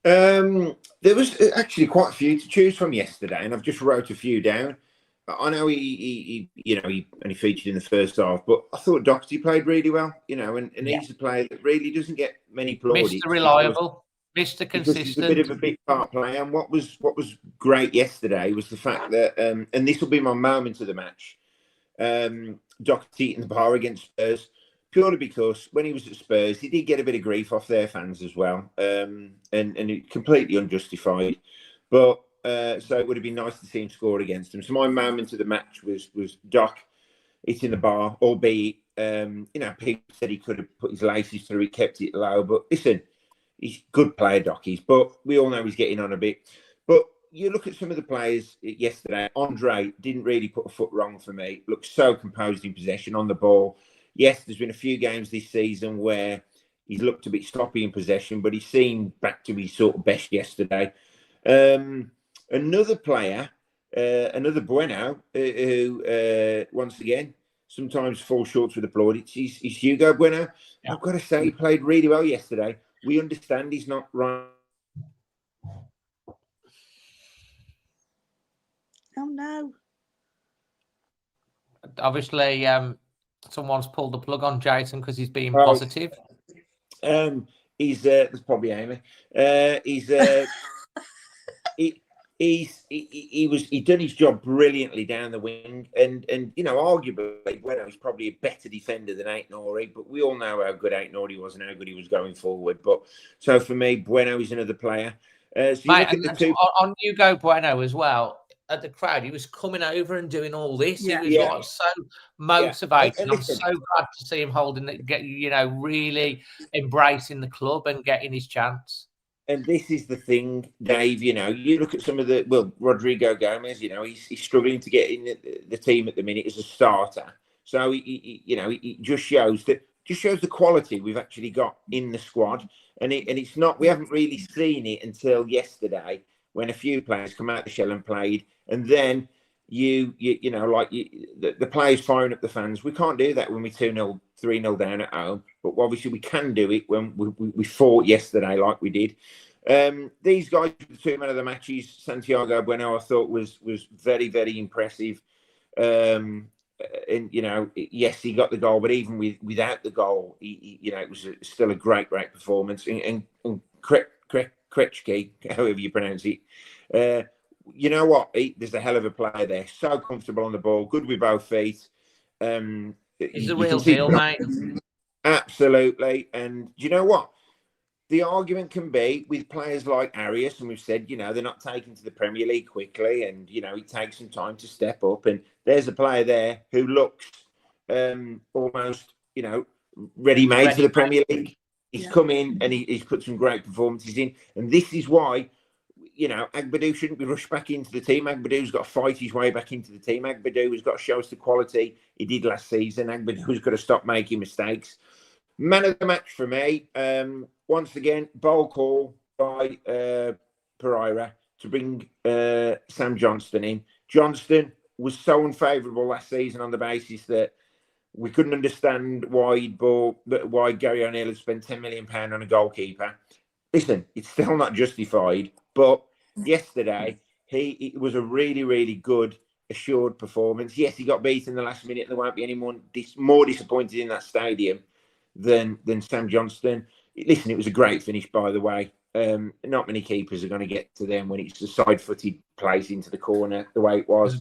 There was actually quite a few to choose from yesterday, and I've just wrote a few down. I know he only featured in the first half, but I thought Doherty played really well, and he's a player that really doesn't get many plaudits. Mr. Reliable, Mr. Consistent. He's a bit of a big part player. And what was great yesterday was the fact that, and this will be my moment of the match, Doherty eating the bar against Spurs, purely because when he was at Spurs, he did get a bit of grief off their fans as well, and it completely unjustified. But so it would have been nice to see him score against them. So my moment of the match was Doc hitting the bar, albeit people said he could have put his laces through, he kept it low. But listen, he's a good player, Docky's, but we all know he's getting on a bit. But you look at some of the players yesterday. Andre didn't really put a foot wrong for me. Looked so composed in possession on the ball. Yes, there's been a few games this season where he's looked a bit sloppy in possession, but he seemed back to his sort of best yesterday. Another player, another Bueno, who once again sometimes falls short with the plaudits, is Hugo Bueno. Yeah. I've got to say, he played really well yesterday. We understand he's not right. Oh no! Obviously, someone's pulled the plug on Jason because he's being positive. That's probably Amy. He done his job brilliantly down the wing, and arguably Bueno is probably a better defender than Aït-Nouri, but we all know how good Aït-Nouri was and how good he was going forward. But so for me, Bueno is another player. So you look at the two on Hugo Bueno as well. At the crowd, he was coming over and doing all this. Yeah. He was like so motivated. I'm so glad to see him holding it, really embracing the club and getting his chance. And this is the thing, Dave. You look at some of Rodrigo Gomez. He's struggling to get in the team at the minute as a starter. So he just shows the quality we've actually got in the squad. And it's not. We haven't really seen it until yesterday, when a few players come out the shell and played, and then the players firing up the fans. We can't do that when we're 2-0, 3-0 down at home, but obviously we can do it when we fought yesterday like we did. These guys, the two men of the matches, Santiago Bueno, I thought was very, very impressive. And yes, he got the goal, but even without the goal, it was still a great performance. And Krejci, however you pronounce it, you know what? There's a hell of a player there. So comfortable on the ball, good with both feet. He's the real deal, mate. Absolutely. And do you know what? The argument can be with players like Arias, and we've said, they're not taken to the Premier League quickly, and, it takes some time to step up. And there's a player there who looks almost, ready-made for the Premier League. He's come in and he's put some great performances in. And this is why, Agbadou shouldn't be rushed back into the team. Agbadou's got to fight his way back into the team. Agbadou has got to show us the quality he did last season. Agbadou's got to stop making mistakes. Man of the match for me, once again, bold call by Pereira to bring Sam Johnston in. Johnston was so unfavourable last season on the basis that we couldn't understand why Gary O'Neill had spent £10 million on a goalkeeper. Listen, it's still not justified, but yesterday it was a really, really good, assured performance. Yes, he got beat in the last minute. There won't be anyone more disappointed in that stadium than Sam Johnston. Listen, it was a great finish, by the way. Not many keepers are going to get to them when it's a side-footed place into the corner the way it was.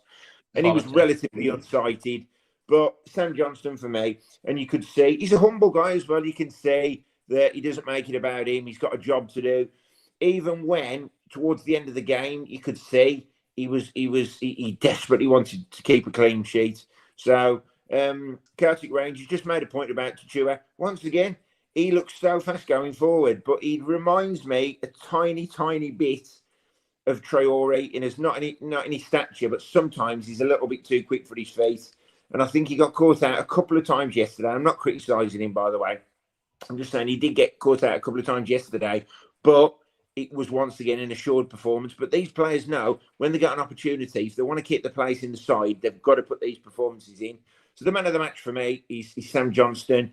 And he was relatively unsighted. But Sam Johnston for me, and you could see he's a humble guy as well. You can see that he doesn't make it about him. He's got a job to do. Even when towards the end of the game, you could see he desperately wanted to keep a clean sheet. So Celtic Rangers just made a point about Tuchua. Once again, he looks so fast going forward, but he reminds me a tiny, tiny bit of Traore in his not any stature, but sometimes he's a little bit too quick for his feet. And I think he got caught out a couple of times yesterday. I'm not criticising him, by the way. I'm just saying he did get caught out a couple of times yesterday, but it was once again an assured performance. But these players know when they get an opportunity, if they want to keep the place in the side, they've got to put these performances in. So the man of the match for me is Sam Johnston.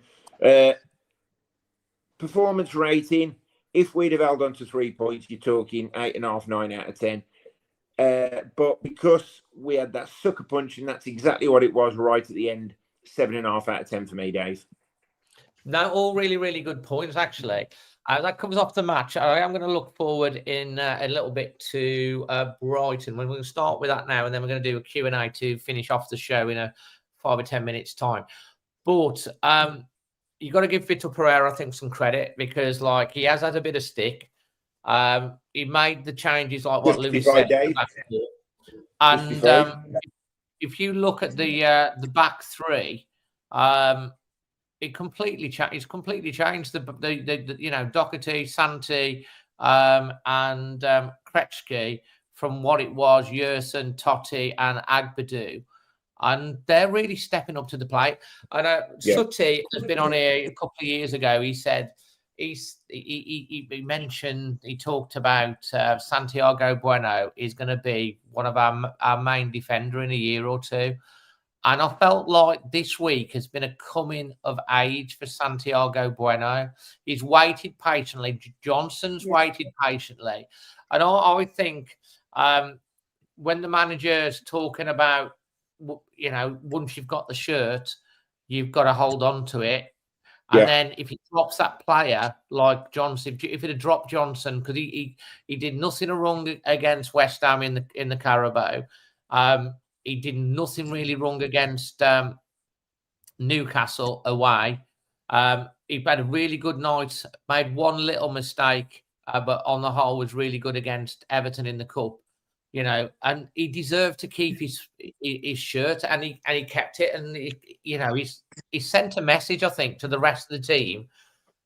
Performance rating, if we'd have held on to 3 points, you're talking 8.5, 9 out of 10. But because we had that sucker punch, and that's exactly what it was right at the end, 7.5 out of 10 for me, Dave. No, all really, really good points, actually. That comes off the match. I am going to look forward in a little bit to Brighton. We're going to start with that now, and then we're going to do a Q&A to finish off the show in a 5 or 10 minutes' time. But you got to give Vitor Pereira, I think, some credit because, like, he has had a bit of stick. He made the changes like what Lewis said. Dave. And if you look at the back three, it's completely changed the Doherty, Santi, and Krejci from what it was, Yerson, Totti, and Agbadou. And they're really stepping up to the plate. I know Sutti has been on here a couple of years ago. He said he talked about Santiago Bueno is going to be one of our main defender in a year or two. And I felt like this week has been a coming of age for Santiago Bueno. He's waited patiently. Johnson's waited patiently. And I think when the manager's talking about, once you've got the shirt, you've got to hold on to it. And then if he drops that player like Johnson, if it had dropped Johnson, because he did nothing wrong against West Ham in the Carabao, he did nothing really wrong against Newcastle away. He had a really good night, made one little mistake, but on the whole was really good against Everton in the Cup. And he deserved to keep his shirt, and he kept it. And he sent a message, I think, to the rest of the team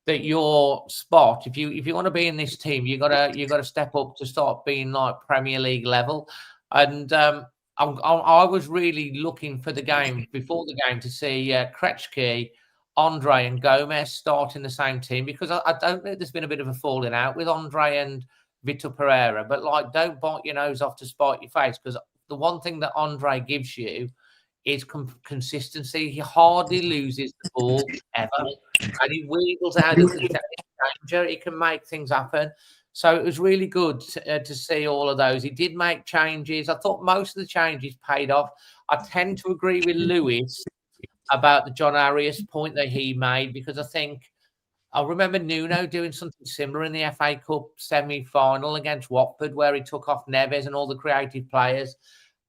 that your spot, if you want to be in this team, you gotta step up to start being like Premier League level. And I was really looking for the game before the game to see Krejci, Andre, and Gomez start in the same team, because I don't think there's been a bit of a falling out with Andre and Vitor Pereira, but like, don't bite your nose off to spite your face, because the one thing that Andre gives you is consistency. He hardly loses the ball ever, and he wheedles out of the danger. He can make things happen. So it was really good to see all of those. He did make changes. I thought most of the changes paid off. I tend to agree with Lewis about the John Arias point that he made, because I think I remember Nuno doing something similar in the FA Cup semi-final against Watford, where he took off Neves and all the creative players,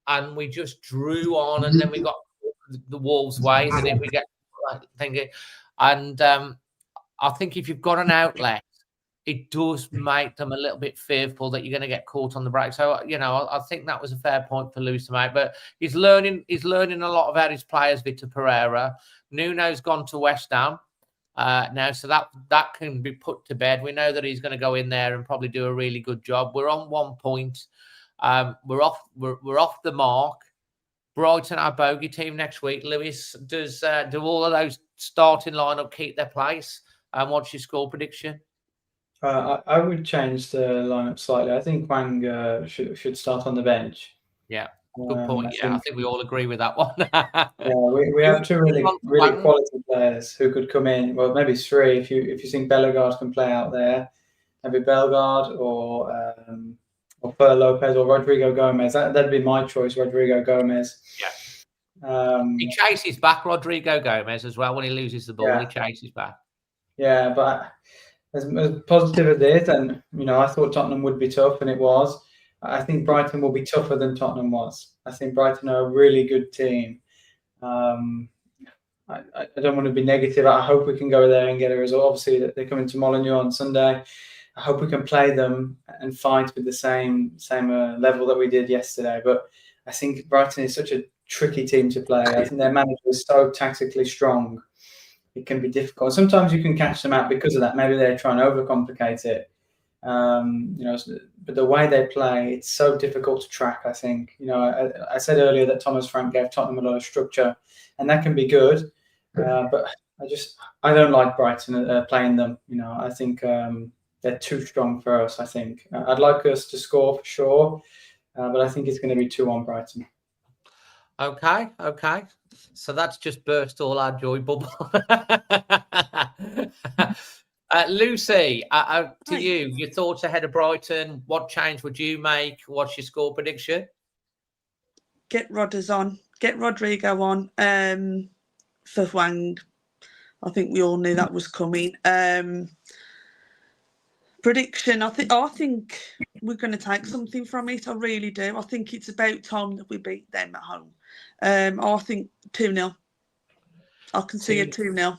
and we just drew on, and then we got the Wolves' way, and then we get thinking. And I think if you've got an outlet, it does make them a little bit fearful that you're going to get caught on the break. So, I think that was a fair point for Lewis to make. But he's learning a lot about his players, Vitor Pereira. Nuno's gone to West Ham now, so that can be put to bed. We know that he's going to go in there and probably do a really good job. We're on 1 point. We're off the mark. Brighton, our bogey team next week. Lewis, do all of those starting lineup keep their place? And what's your score prediction? I would change the lineup slightly. I think Wang should start on the bench. Yeah, good point. I think we all agree with that one. We have two really quality players who could come in. Well, maybe three if you think Bellegarde can play out there. Maybe Bellegarde or Fer Lopez or Rodrigo Gomez. That'd be my choice, Rodrigo Gomez. Yeah. He chases back Rodrigo Gomez as well when he loses the ball. He chases back. Yeah, but as positive as it is, and I thought Tottenham would be tough, and it was. I think Brighton will be tougher than Tottenham was. I think Brighton are a really good team. I don't want to be negative. I hope we can go there and get a result. Obviously, they're coming to Molineux on Sunday. I hope we can play them and fight with the same level that we did yesterday. But I think Brighton is such a tricky team to play. I think their manager is so tactically strong. It can be difficult. Sometimes you can catch them out because of that. Maybe they're trying to overcomplicate it. But the way they play, it's so difficult to track, I think. I said earlier that Thomas Frank gave Tottenham a lot of structure, and that can be good. But I don't like Brighton playing them. I think they're too strong for us, I think. I'd like us to score for sure, but I think it's going to be 2-1 Brighton. Okay. So that's just burst all our joy bubble. Lucy, to you, your thoughts ahead of Brighton. What change would you make? What's your score prediction? Get Rodders on. Get Rodrigo on for Wang. I think we all knew that was coming. Prediction, I think we're going to take something from it. I really do. I think it's about time that we beat them at home. I think 2-0. I can see a 2-0.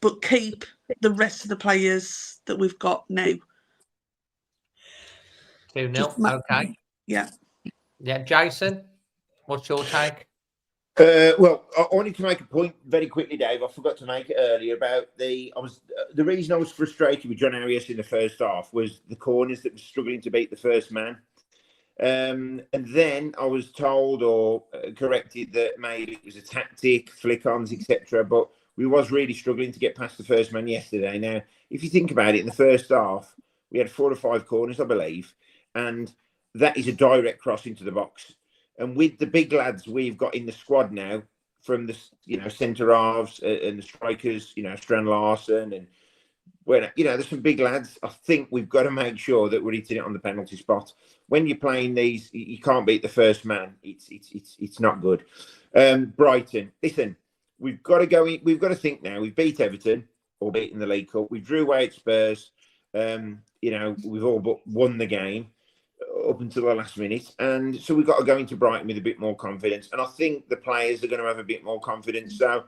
But keep the rest of the players that we've got now. 2-0, okay. Yeah. Yeah, Jason, what's your take? Well, I wanted to make a point very quickly, Dave. I forgot to make it earlier about the reason I was frustrated with John Arias in the first half was the corners that were struggling to beat the first man. And then I was told or corrected that maybe it was a tactic, flick-ons, etc. But we was really struggling to get past the first man yesterday. Now, if you think about it, in the first half, we had 4 or 5 corners, I believe, and that is a direct cross into the box. And with the big lads we've got in the squad now, from the centre halves and the strikers, Strand Larsen and there's some big lads. I think we've got to make sure that we're hitting it on the penalty spot. When you're playing these, you can't beat the first man. It's not good. Brighton, listen, we've got to go in. We've got to think now. We've beat Everton, or beaten the League Cup. We drew away at Spurs. We've all but won the game up until the last minute, and so we've got to go into Brighton with a bit more confidence, and I think the players are going to have a bit more confidence. So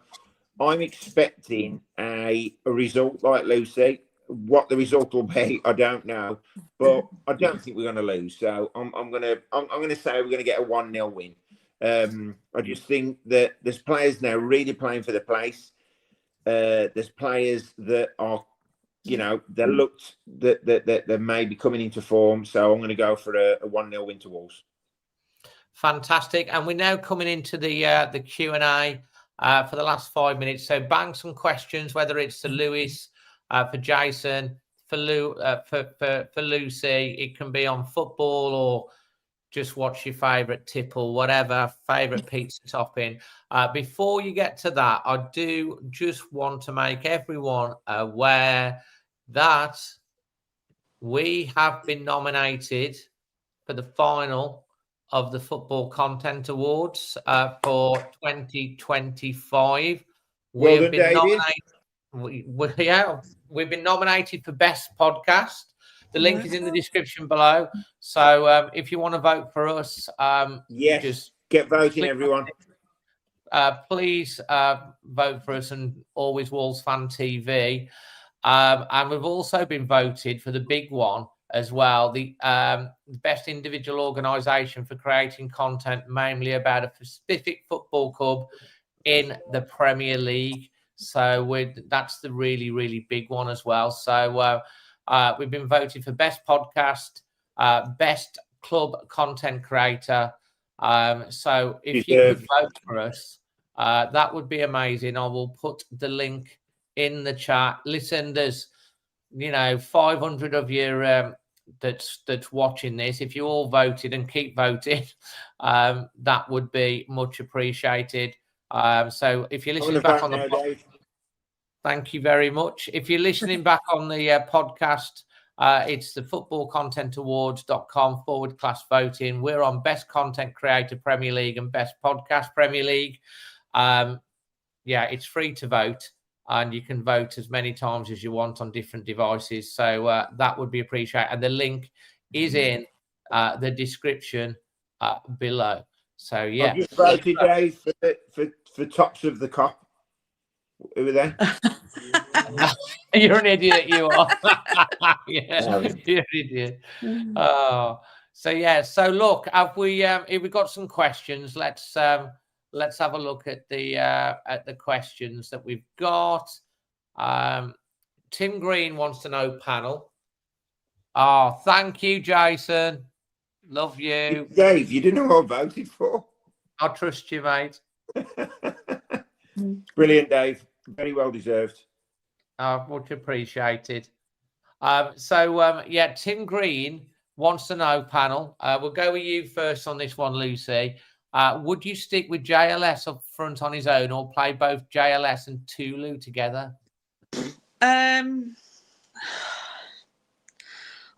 I'm expecting a result like Lucy. What the result will be, I don't know, but I don't think we're going to lose. So I'm going to say we're going to get a 1-0 win. I just think that there's players now really playing for the place. There's players that are they may be coming into form. So I'm going to go for a 1-0 win to Wolves. Fantastic. And we're now coming into the Q&A for the last 5 minutes. So bang some questions, whether it's to Lewis, for Jason, for Lucy. It can be on football or just watch your favourite tipple, whatever, favourite pizza topping. Before you get to that, I do just want to make everyone aware that we have been nominated for the final of the Football Content Awards for 2025. We've been nominated. We've been nominated for Best Podcast. The link is in the description below. So if you want to vote for us, just get voting, everyone. Please vote for us and Always Wolves Fan TV. And we've also been voted for the big one as well, the best individual organisation for creating content, mainly about a specific football club in the Premier League. So that's the really, really big one as well. So we've been voted for best podcast, best club content creator. So if you could vote for us, That would be amazing. I will put the link in the chat. Listen, there's 500 of you that's watching this. If you all voted and keep voting, that would be much appreciated. So if you're listening back on the Dave. Thank you very much. If you're listening back on the podcast, it's the footballcontentawards.com/voting. We're on Best Content Creator Premier League and Best Podcast Premier League. It's free to vote, and you can vote as many times as you want on different devices. So that would be appreciated. And the link is in the description below. So yeah, I've just voted, Dave, for tops of the cop. Who are they? You're an idiot, you are. Yeah, you're an idiot. Oh, so yeah. So look, have we got some questions? Let's have a look at the questions that we've got. Tim Green wants to know panel. Oh, thank you, Jason. Love you, Dave. You didn't know what I voted for. I trust you, mate. Brilliant, Dave. Very well deserved. Much appreciated. Tim Green wants to know, panel. We'll go with you first on this one, Lucy. Would you stick with JLS up front on his own, or play both JLS and Tulu together? I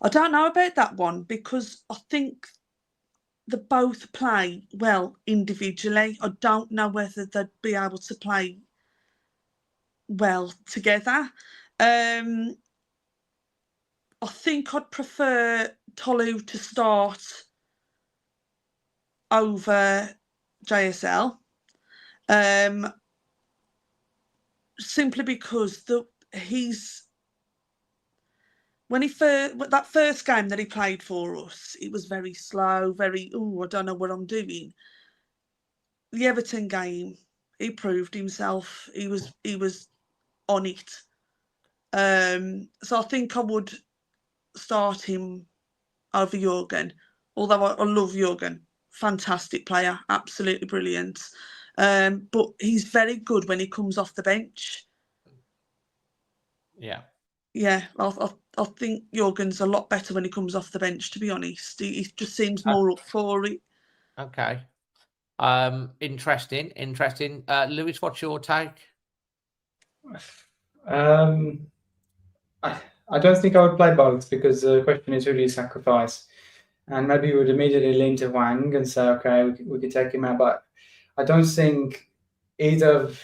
don't know about that one, because I think they both play well individually. I don't know whether they'd be able to play well together. I think I'd prefer Tolu to start over JSL, simply because that first game that he played for us, it was very slow, very I don't know what I'm doing. The Everton game, he proved himself. He was on it. So I think I would start him over Jurgen, although I love Jurgen. Fantastic player, absolutely brilliant. But he's very good when he comes off the bench. Yeah. Yeah, I think Jurgen's a lot better when he comes off the bench, to be honest. He just seems more up for it. Okay. Interesting. Lewis, what's your take? I don't think I would play both, because the question is, who do you sacrifice? And maybe you would immediately lean to Wang and say, okay, we could take him out. But I don't think either of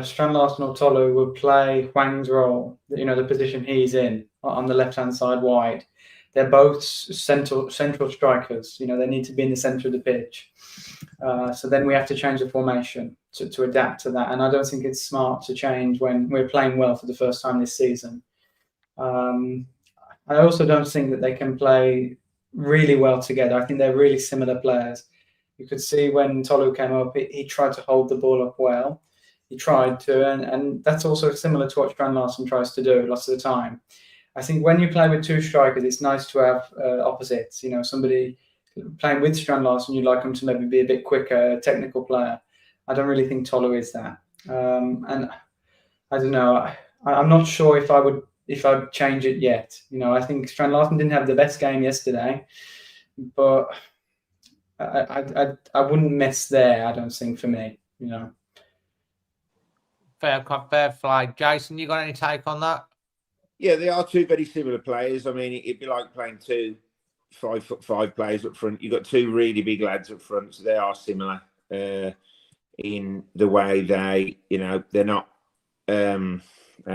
Strand Larsen or Tolu would play Wang's role, the position he's in on the left-hand side wide. They're both central strikers. They need to be in the centre of the pitch. So then we have to change the formation to adapt to that. And I don't think it's smart to change when we're playing well for the first time this season. I also don't think that they can play really well together. I think they're really similar players. You could see when Tolu came up, he tried to hold the ball up well. He tried to, and that's also similar to what Strand Larsen tries to do lots of the time. I think when you play with two strikers, it's nice to have opposites. Somebody playing with Strand Larsen, you'd like him to maybe be a bit quicker, a technical player. I don't really think Tolu is that. And I don't know. I'm not sure if I'd change it yet. I think Strand Larsen didn't have the best game yesterday, but I wouldn't mess there, I don't think, for me. Fair flag. Jason, you got any take on that? Yeah, they are two very similar players. I mean, it'd be like playing two 5'5" players up front. You've got two really big lads up front, so they are similar in the way they, they're not. How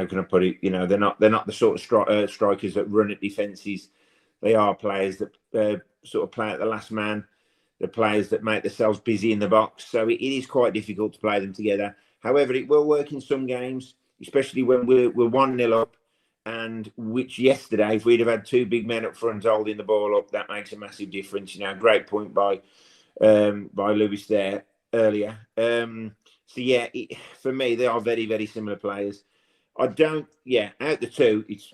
can I put it? They're not the sort of strikers that run at defences. They are players that sort of play at the last man. They're players that make themselves busy in the box. So it is quite difficult to play them together. However, it will work in some games, especially when we're 1-0 up. And which yesterday, if we'd have had two big men up front holding the ball up, that makes a massive difference. Great point by Lewis there earlier. For me, they are very, very similar players. Out the two, it's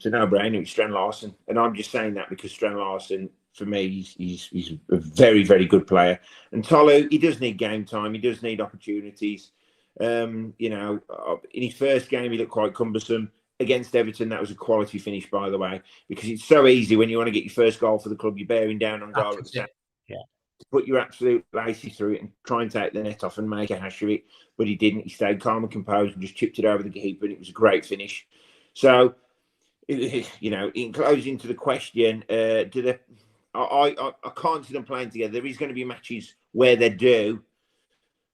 a no-brainer. It's Strand Larsen, and I'm just saying that because Strand Larsen, for me, he's a very, very good player. And Tolu, he does need game time. He does need opportunities. You know, in his first game, he looked quite cumbersome. Against Everton, that was a quality finish, by the way, because it's so easy when you want to get your first goal for the club, you're bearing down on goal at the time. Yeah. To put your absolute laces through it and try and take the net off and make a hash of it, but he didn't. He stayed calm and composed and just chipped it over the keeper, and it was a great finish. So, you know, in closing to the question, I can't see them playing together. There is going to be matches where they do,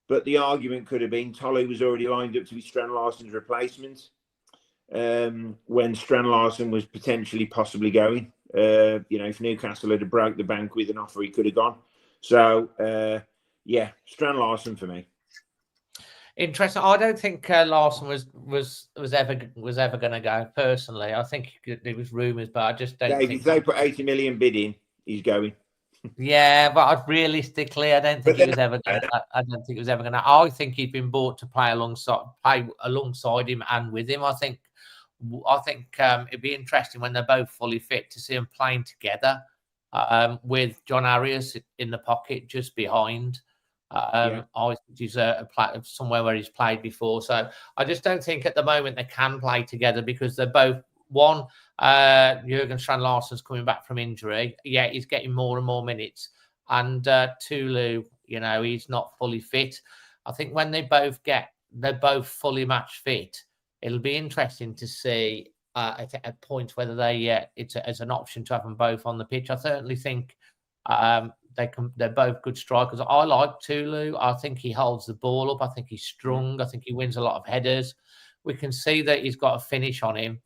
but the argument could have been Tolly was already lined up to be Strand Larsen's replacement when Strand Larsen was potentially possibly going. You know, if Newcastle had broke the bank with an offer, he could have gone. So, yeah, Strand Larsen for me. Interesting. I don't think Larsen was ever going to go. Personally, I think there was rumours, but I just don't think. If they put 80 million bid in, he's going. Yeah, but realistically, I don't think he was ever going to. I don't think it was ever going to. I think he'd been bought to play alongside him and with him. I think it'd be interesting when they're both fully fit to see them playing together with John Arias in the pocket just behind. I think he's somewhere where he's played before. So I just don't think at the moment they can play together because they're both Jurgen Strand Larsen's coming back from injury. Yeah, he's getting more and more minutes. And Tulu, you know, he's not fully fit. I think when they're both fully match fit, it'll be interesting to see at a point whether it's as an option to have them both on the pitch. I certainly think they're both good strikers. I like Tulu. I think he holds the ball up. I think he's strong. I think he wins a lot of headers. We can see that he's got a finish on him.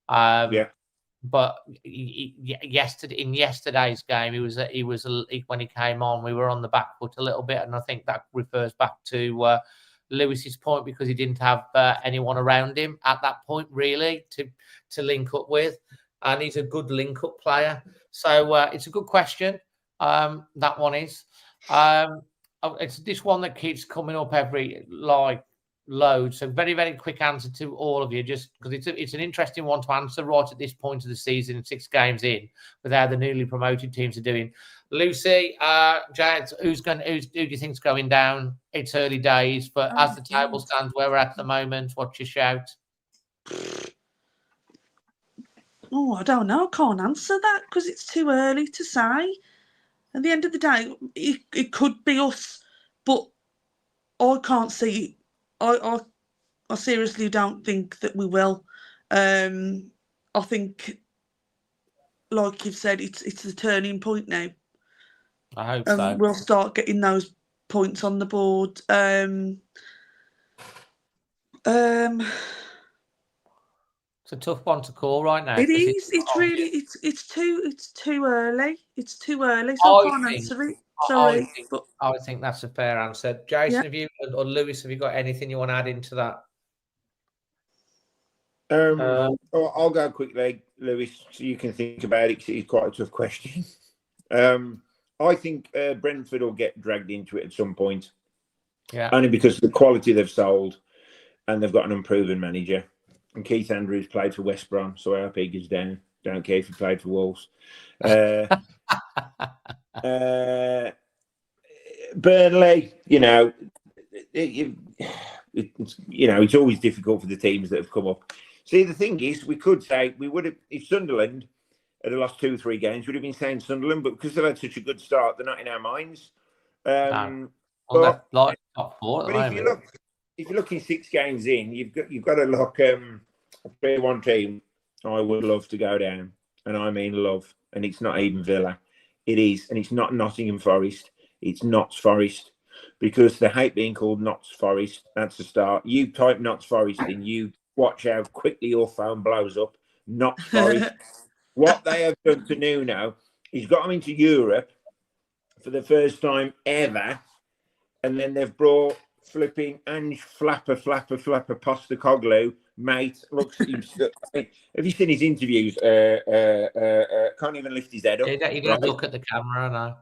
But in yesterday's game, when he came on, we were on the back foot a little bit, and I think that refers back to Lewis's point because he didn't have anyone around him at that point really to link up with, and he's a good link up player. So it's a good question. That one is. It's this one that keeps coming up every load. So very, very quick answer to all of you, just because it's an interesting one to answer right at this point of the season, 6 games in, with how the newly promoted teams are doing. Lucy, Jade, who do you think's going down? It's early days, but as the table stands where we're at the moment, what's your shout? Oh, I don't know. I can't answer that because it's too early to say. At the end of the day, it could be us, but I can't see. I seriously don't think that we will. I think, like you've said, it's the turning point now. I hope so. We'll start getting those points on the board. It's a tough one to call right now. It is. It's really. It's too early. It's too early. So I can't answer it. Sorry, I think that's a fair answer. Jason, have you or Lewis, have you got anything you want to add into that? I'll go quickly, Lewis, so you can think about it. Because it's quite a tough question. I think Brentford will get dragged into it at some point. Yeah. Only because of the quality they've sold, and they've got an unproven manager. And Keith Andrews played for West Brom, so I hope he goes down. Don't care if he played for Wolves. Burnley, it's always difficult for the teams that have come up. See, the thing is, we could say we would have, if Sunderland had lost 2 or 3 games, we'd have been saying Sunderland, but because they've had such a good start, they're not in our minds. Top 4. But if you're looking 6 games in, you've got to look. One team I would love to go down, and I mean love, and it's not even Villa. It is, and it's not Nottingham Forest. It's Notts Forest, because they hate being called Notts Forest. That's the start. You type Notts Forest in, you watch how quickly your phone blows up. Notts Forest. What they have done to Nuno, he's got him into Europe for the first time ever, and then they've brought flipping Ange Flapper Postecoglou, mate. Looks at him. Have you seen his interviews? Can't even lift his head up. He doesn't look at the camera, no.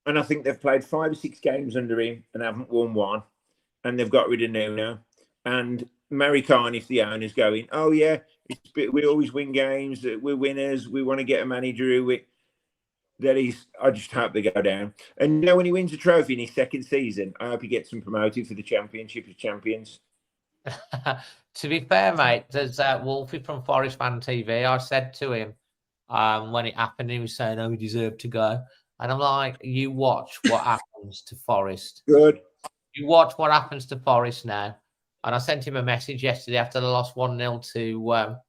And I think they've played 5 or 6 games under him and haven't won one. And they've got rid of Nuno. And Mary Carney, the owner's going, oh yeah, we always win games. We're winners. We want to get a manager who I just hope they go down. And when he wins a trophy in his 2nd season, I hope he gets them promoted for the Championship of Champions. To be fair, mate, there's Wolfie from Forest Fan TV. I said to him when it happened, he was saying, "Oh, we deserve to go," and I'm like, "You watch what happens to Forest. Good. You watch what happens to Forest now." And I sent him a message yesterday after they lost 1-0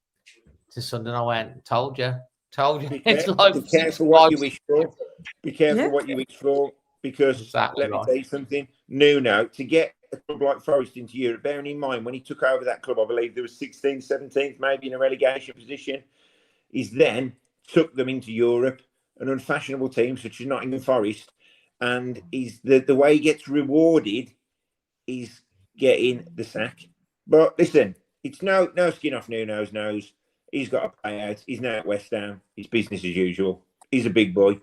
to Sunderland. I went, "Told you." It's like Be careful what you wish for. Be careful what you wish for, because Exactly let me right. tell you something. Nuno, to get a club like Forest into Europe, bearing in mind when he took over that club, I believe there was 16th, 17th, maybe in a relegation position. He's then took them into Europe, an unfashionable team such as Nottingham Forest, and he's the way he gets rewarded is getting the sack. But listen, it's no skin off Nuno's nose. He's got a payout. He's now at West Ham. It's business as usual. He's a big boy.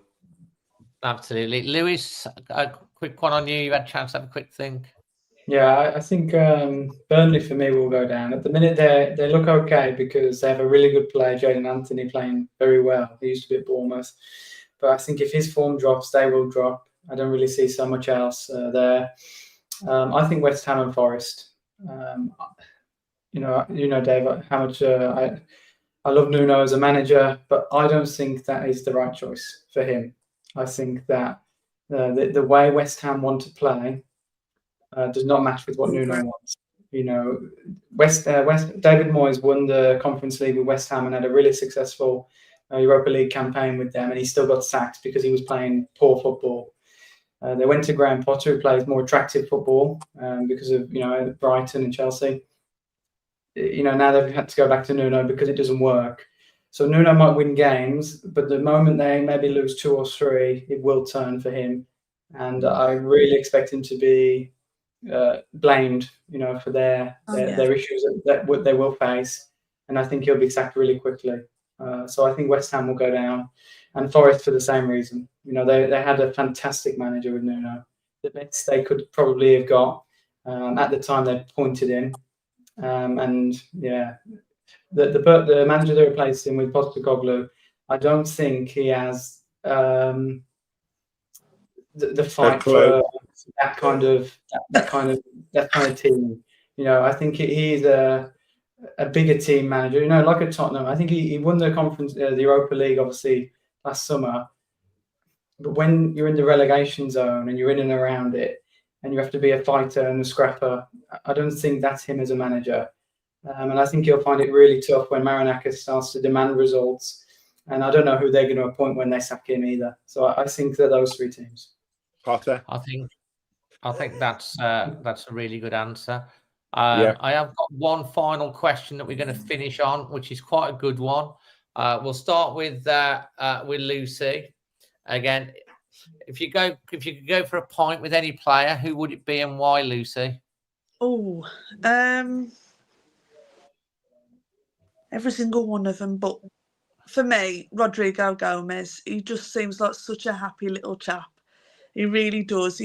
Absolutely. Lewis, a quick one on you. You had a chance to have a quick think. Yeah, I think Burnley for me will go down. At the minute, they look okay because they have a really good player, Jadon Anthony, playing very well. He used to be at Bournemouth. But I think if his form drops, they will drop. I don't really see so much else there. I think West Ham and Forest. You know, Dave, how much I love Nuno as a manager, but I don't think that is the right choice for him. I think that the way West Ham want to play does not match with what Nuno wants. You know, David Moyes won the Conference League with West Ham and had a really successful Europa League campaign with them, and he still got sacked because he was playing poor football. They went to Graham Potter, who plays more attractive football because of Brighton and Chelsea. Now they've had to go back to Nuno because it doesn't work. So Nuno might win games, but the moment they maybe lose 2 or 3, it will turn for him. And I really expect him to be blamed, for their issues that they will face. And I think he'll be sacked really quickly. So I think West Ham will go down, and Forest for the same reason. They had a fantastic manager with Nuno, the best they could probably have got at the time they appointed him. And yeah, the manager they replaced him with, Postecoglou, I don't think he has the fight for that kind of team. I think he's a bigger team manager. Like at Tottenham, I think he won the conference, the Europa League, obviously last summer. But when you're in the relegation zone and you're in and around it, and you have to be a fighter and a scrapper, I don't think that's him as a manager. And I think you'll find it really tough when Marinakis starts to demand results. And I don't know who they're going to appoint when they sack him either. So I think that those 3 teams. Potter. I think that's a really good answer. Yeah. I have got one final question that we're going to finish on, which is quite a good one. We'll start with Lucy. Again, if you could go for a point with any player, who would it be and why, Lucy? Oh, every single one of them. But for me, Rodrigo Gomez, he just seems like such a happy little chap. He really does.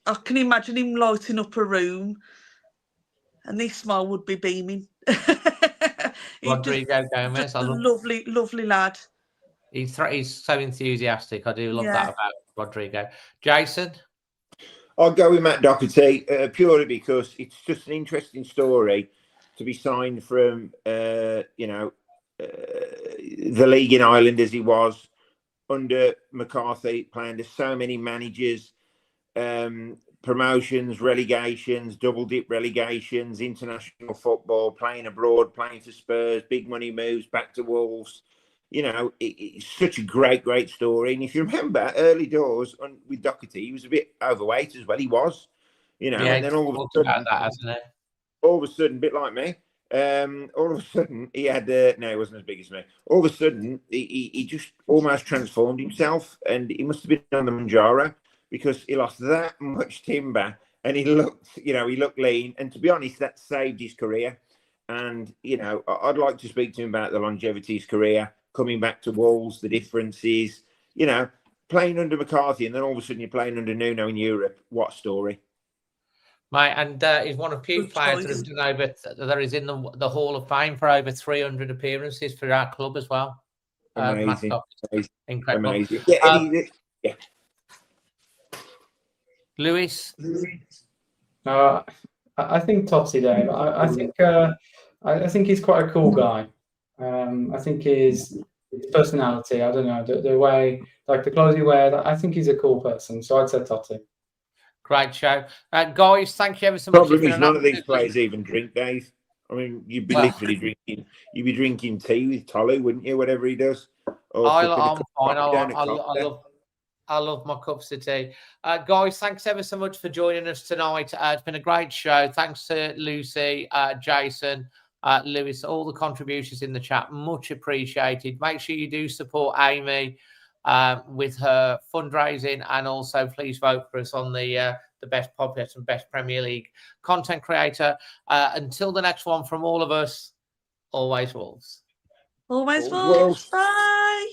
I can imagine him lighting up a room, and his smile would be beaming. Rodrigo Gomez, just a lovely, lovely lad. He's so enthusiastic. I do love that about Rodrigo. Jason? I'll go with Matt Doherty purely because it's just an interesting story to be signed from, the league in Ireland as he was under McCarthy, playing to so many managers, promotions, relegations, double dip relegations, international football, playing abroad, playing for Spurs, big money moves back to Wolves. It's such a great story. And if you remember early doors with Doherty, he was a bit overweight as well. He was, and then all of a sudden, a bit like me, all of a sudden he had, no, he wasn't as big as me. All of a sudden he just almost transformed himself, and he must have been on the Manjaro because he lost that much timber, and he looked lean. And to be honest, that saved his career. And, I'd like to speak to him about the longevity of his career, coming back to Wolves, the differences, playing under McCarthy, and then all of a sudden you're playing under Nuno in Europe. What a story. Mate, and he's one of few players that have done over, that is in the Hall of Fame for over 300 appearances for our club as well. Amazing. Incredible. Amazing. Lewis? I think Totti, Dave. I think he's quite a cool guy. I think his personality, I don't know, the way, like the clothes he wears, I think he's a cool person. So I'd say Totti. Great show. Guys, thank you ever so much. Problem is, none of these players even drink, Dave. I mean, you'd be literally drinking. You'd be drinking tea with Tolly, wouldn't you? Whatever he does. I'm fine. I love my cups of tea. Guys, thanks ever so much for joining us tonight. It's been a great show. Thanks to Lucy, Jason, Lewis, all the contributions in the chat. Much appreciated. Make sure you do support Amy with her fundraising, and also please vote for us on the best podcast and best Premier League content creator. Until the next one, from all of us, always Wolves. Always Wolves. Bye.